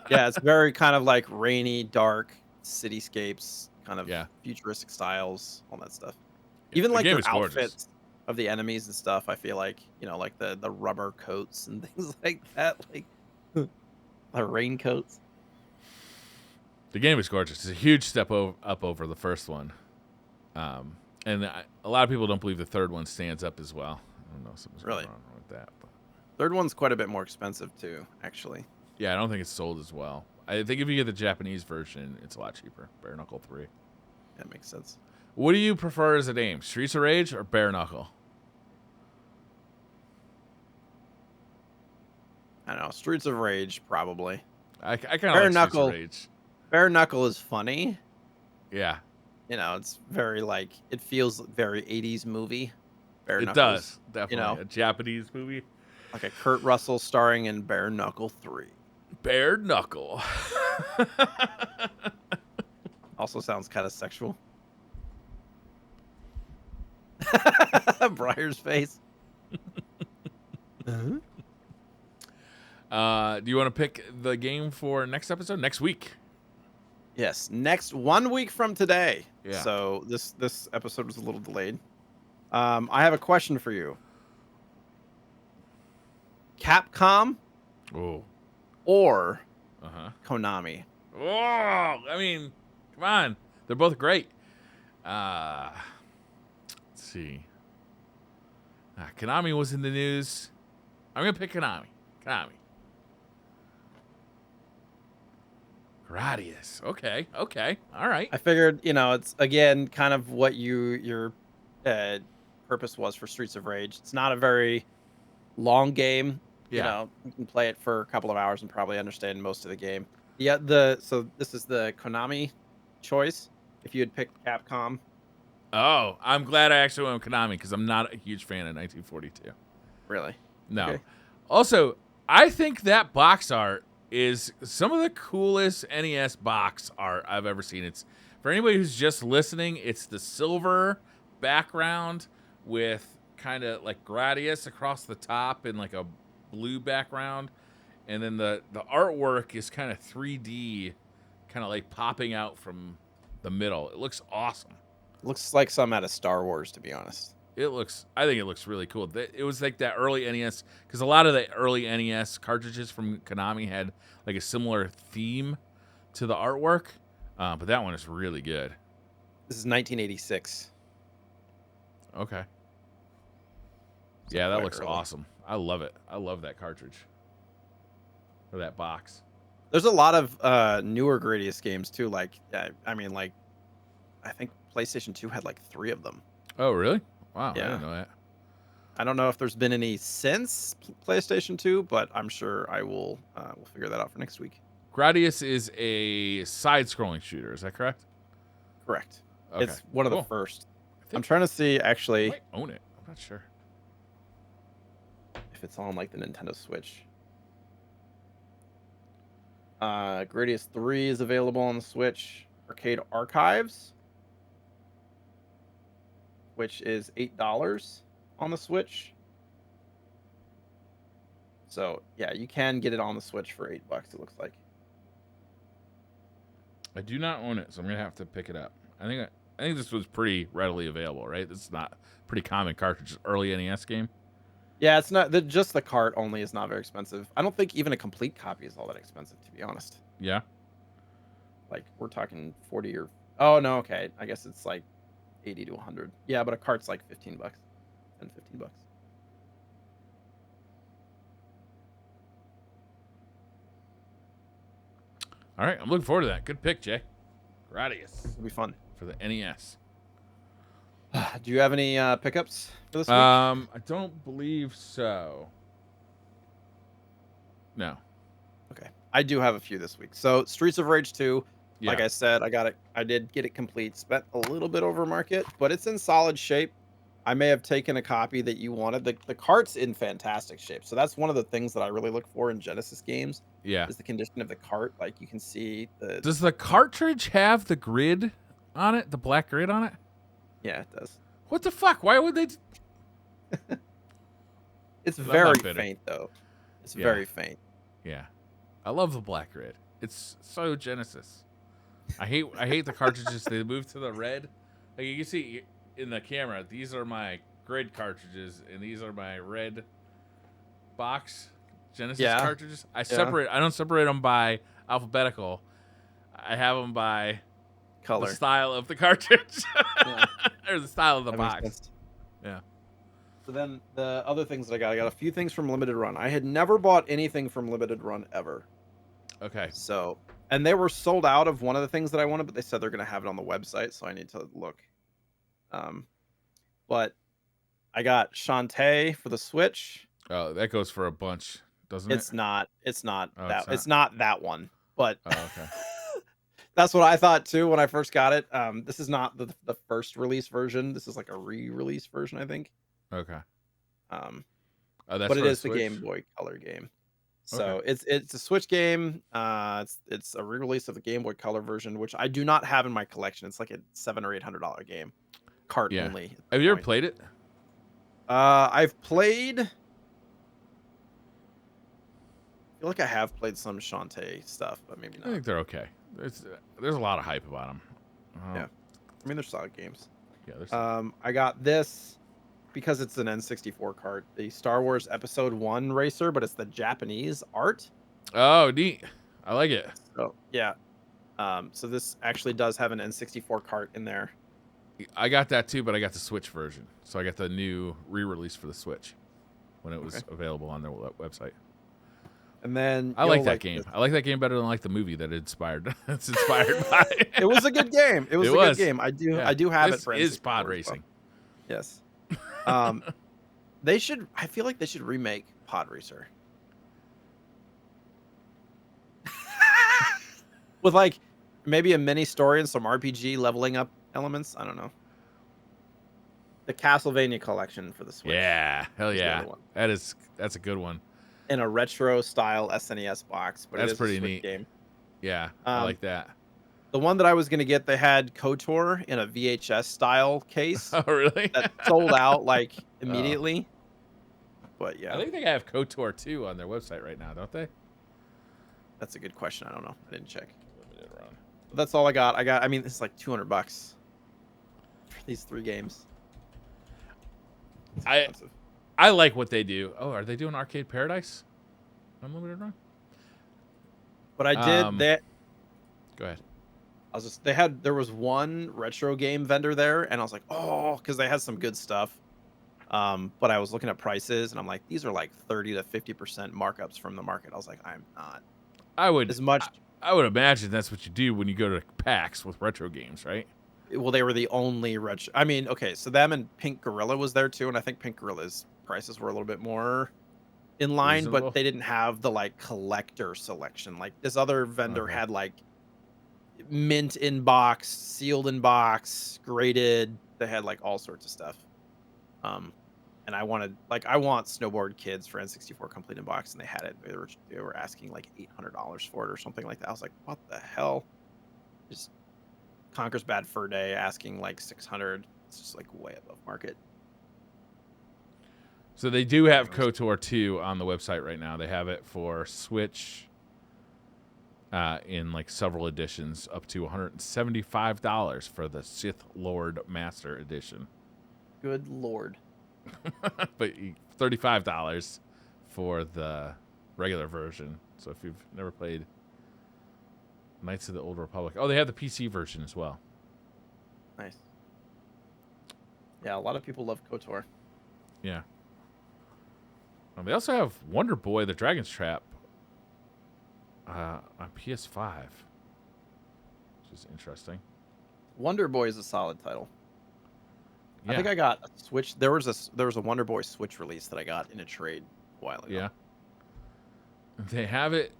Yeah, it's very kind of like rainy, dark cityscapes, kind of futuristic styles, all that stuff. Even like the outfits of the enemies and stuff, I feel like, like the rubber coats and things like that, like the raincoats. The game is gorgeous. It's a huge step up over the first one. And a lot of people don't believe the third one stands up as well. I don't know if something's going on with that. But. Third one's quite a bit more expensive, too, actually. Yeah, I don't think it's sold as well. I think if you get the Japanese version, it's a lot cheaper. Bare Knuckle 3. That makes sense. What do you prefer as a name? Streets of Rage or Bare Knuckle? I don't know. Streets of Rage, probably. I kind of like Streets of Rage. Bare Knuckle is funny. Yeah. You know, it's very, like, it feels very 80s movie. Bare Knuckles. It does, definitely. You know? A Japanese movie. Like a Kurt Russell starring in Bare Knuckle 3. Bare Knuckle. Also sounds kind of sexual. Briar's face. Do you want to pick the game for next episode? Next week? Yes, next 1 week from today. Yeah. So this episode was a little delayed. I have a question for you. Capcom or Konami? Oh, I mean, come on. They're both great. Let's see. Konami was in the news. I'm going to pick Konami. Gradius. Okay. All right. I figured, you know, it's, again, kind of what your purpose was for Streets of Rage. It's not a very long game. Yeah. You know, you can play it for a couple of hours and probably understand most of the game. Yeah, so this is the Konami choice. If you had picked Capcom. Oh, I'm glad I actually went with Konami because I'm not a huge fan of 1942. Really? No. Okay. Also, I think that box art is some of the coolest NES box art I've ever seen. It's for anybody who's just listening, it's the silver background with kind of like Gradius across the top and like a blue background. And then the artwork is kind of 3D, kind of like popping out from the middle. It looks awesome. Looks like some out of Star Wars, to be honest. I think it looks really cool. It was like that early NES, because a lot of the early NES cartridges from Konami had like a similar theme to the artwork, but that one is really good. This is 1986. Okay. Yeah, that looks awesome. I love it. I love that cartridge. Or that box. There's a lot of newer Gradius games too. Like, I think PlayStation 2 had like 3 of them. Oh, really? Wow, yeah. I didn't know that. I don't know if there's been any since PlayStation 2, but I'm sure I will we'll figure that out for next week. Gradius is a side-scrolling shooter. Is that correct? Correct. Okay. It's one of the first. I'm trying to see, actually. I might own it. I'm not sure. If it's on like the Nintendo Switch. Gradius 3 is available on the Switch. Arcade Archives, which is $8 on the Switch. So yeah, you can get it on the Switch for $8. It looks like. I do not own it, so I'm gonna have to pick it up. I think this was pretty readily available, right? This is not a pretty common cartridge, early NES game. Yeah, it's not. Just the cart only is not very expensive. I don't think even a complete copy is all that expensive, to be honest. Yeah. Like we're talking 40 or. Oh no, okay. I guess it's like 80 to 100. Yeah, but a cart's like $15, $10, $15. All right, I'm looking forward to that. Good pick, Jay. Gradius. It'll be fun for the NES. Do you have any pickups for this week? I don't believe so. No. Okay. I do have a few this week. So Streets of Rage 2, yeah. Like I said, I did get it complete. Spent a little bit over market, but it's in solid shape. I may have taken a copy that you wanted. The cart's in fantastic shape. So that's one of the things that I really look for in Genesis games. Yeah. Is the condition of the cart. Like you can see the. Does the cartridge have the grid on it? The black grid on it? Yeah, it does. What the fuck? Why would they? It's very faint though. It's very faint. Yeah. I love the black grid. It's so Genesis. I hate the cartridges. They move to the red. Like you can see in the camera, these are my grid cartridges and these are my red box Genesis cartridges. I don't separate them by alphabetical. I have them by Color. the style of the cartridge. Yeah. Or the style of the That makes box. sense. Yeah. So then the other things that I got a few things from Limited Run. I had never bought anything from Limited Run ever. Okay. So, and they were sold out of one of the things that I wanted, but they said they're going to have it on the website, so I need to look. But I got Shantae for the Switch. Oh, that goes for a bunch, doesn't it? It's not Oh, it's not? it's not that one, but Oh, okay. that's what I thought too when I first got it. This is not the first release version. This is like a re-release version, I think. Okay. Oh, That's but it for is the Switch? Game Boy Color game. So Okay. it's a Switch game. It's a re-release of the Game Boy Color version, which I do not have in my collection. It's like a $700 or $800 game, cart Yeah. only. At Have this you ever point. played it? I've played. I feel like I have played some Shantae stuff, but maybe I not. think they're okay. There's a lot of hype about them. Yeah, I mean they're solid games. Yeah. I got this because it's an N64 cart, the Star Wars Episode 1 racer, but it's the Japanese art. Oh, neat. I like it. So yeah. So this actually does have an N64 cart in there. I got that too, but I got the Switch version. So I got the new re-release for the Switch when it was available on their website. And then I like that game. this. I like that game better than like the movie that it's inspired by. It was a good game. It was a good game. I do have it for N64 is pod as well. racing. Yes. I feel like they should remake Pod Racer. With like maybe a mini story and some RPG leveling up elements. I don't know. The Castlevania collection for the Switch. Yeah, hell is the yeah. other one. That's a good one. In a retro style SNES box, but That's it is pretty a Switch neat. game. Yeah, I like that. The one that I was gonna get, they had KOTOR in a VHS style case Oh, really? that sold out like immediately. But yeah, I think they have KOTOR 2 on their website right now, don't they? that's a good question. I don't know. I didn't check. Limited run. But that's all I got. I mean, it's like $200 for these 3 games. It's expensive. I like what they do. Oh, are they doing Arcade Paradise? Unlimited run? But I did that. Go ahead. There was one retro game vendor there, and I was like, oh, because they had some good stuff. But I was looking at prices, and I'm like, these are like 30 to 50% markups from the market. I was like, I'm not. I would As much. I would imagine that's what you do when you go to PAX with retro games, right? Well, they were the only retro. I mean, okay, so them and Pink Gorilla was there too, and I think Pink Gorilla's prices were a little bit more in line, Reasonable. but they didn't have the like collector selection. Like this other vendor had like mint in box, sealed in box, graded. They had like all sorts of stuff. And I want Snowboard Kids for N64 complete in box, and they had it. They were asking like $800 for it or something like that. I was like, what the hell? Just Conker's Bad Fur Day asking like 600. It's just like way above market. So they do have KOTOR 2 on the website right now. They have it for Switch in like several editions, up to $175 for the Sith Lord Master Edition. Good Lord. But $35 for the regular version. So if you've never played Knights of the Old Republic. Oh, they have the PC version as well. Nice. Yeah, a lot of people love KOTOR. Yeah. They also have Wonder Boy: The Dragon's Trap on PS5, which is interesting. Wonder Boy is a solid title. Yeah. I think I got a Switch. There was a Wonder Boy Switch release that I got in a trade a while ago. Yeah. They have it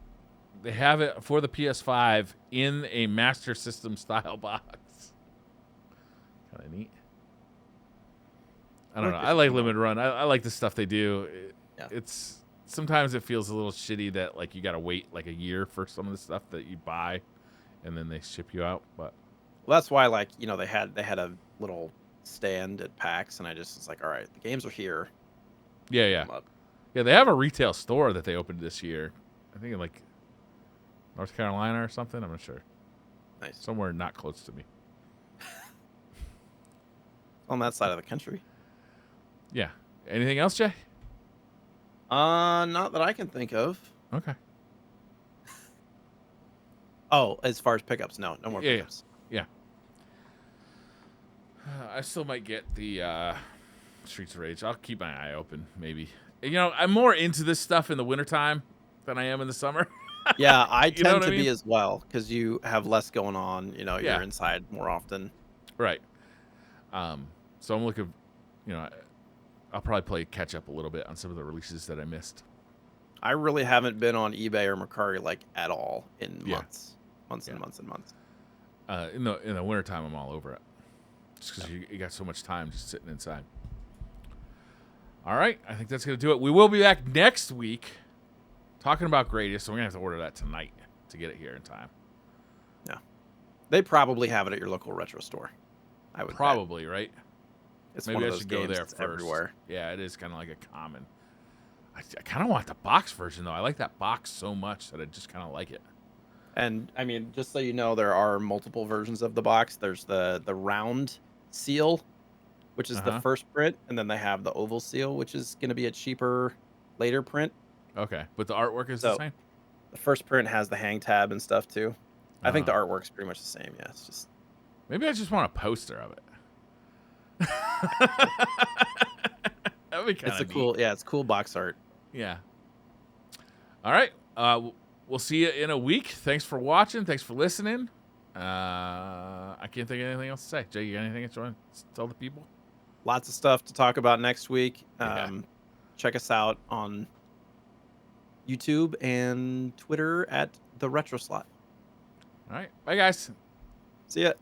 for the PS5 in a Master System style box. Kind of neat. I don't know. I like Limited Run. I like the stuff they do. It's sometimes it feels a little shitty that like you got to wait like a year for some of the stuff that you buy, and then they ship you out. But that's why they had a little stand at PAX, and I just was like, all right, the games are here. Yeah. They have a retail store that they opened this year. I think in like North Carolina or something. I'm not sure. Nice. Somewhere not close to me. On that side of the country. Yeah. Anything else, Jay? Not that I can think of. Okay. Oh, as far as pickups, no more Yeah, pickups. yeah. I still might get the Streets of Rage. I'll keep my eye open, maybe. You know, I'm more into this stuff in the wintertime than I am in the summer. Yeah, I You know tend what I to mean? be as well because you have less going on. You know, you're Yeah, inside more often. right. So I'm looking, you know, I'll probably play catch up a little bit on some of the releases that I missed. I really haven't been on eBay or Mercari like at all in Yeah, months yeah. and months and months. In the wintertime, I'm all over it. Just because you got so much time just sitting inside. All right, I think that's going to do it. We will be back next week talking about Gradius, so we're going to have to order that tonight to get it here in time. Yeah, they probably have it at your local retro store. I would Probably, bet. right? It's Maybe one of I those should go games there that's first. everywhere. Yeah, it is kind of like a common. I kind of want the box version, though. I like that box so much that I just kind of like it. And I mean, just so you know, there are multiple versions of the box. There's the round seal, which is the first print, and then they have the oval seal, which is going to be a cheaper later print. Okay, but the artwork is the So same? the first print has the hang tab and stuff too. I think the artwork's pretty much the same. Yeah, it's just maybe I just want a poster of it. That'd be kind of it's a cool, yeah, it's cool box art. Yeah. All right. We'll see you in a week. Thanks for watching. Thanks for listening. I can't think of anything else to say. Jay, you got anything else you want to tell the people? Lots of stuff to talk about next week. Yeah. Check us out on YouTube and Twitter at the RetroSlot. All right. Bye, guys. See ya.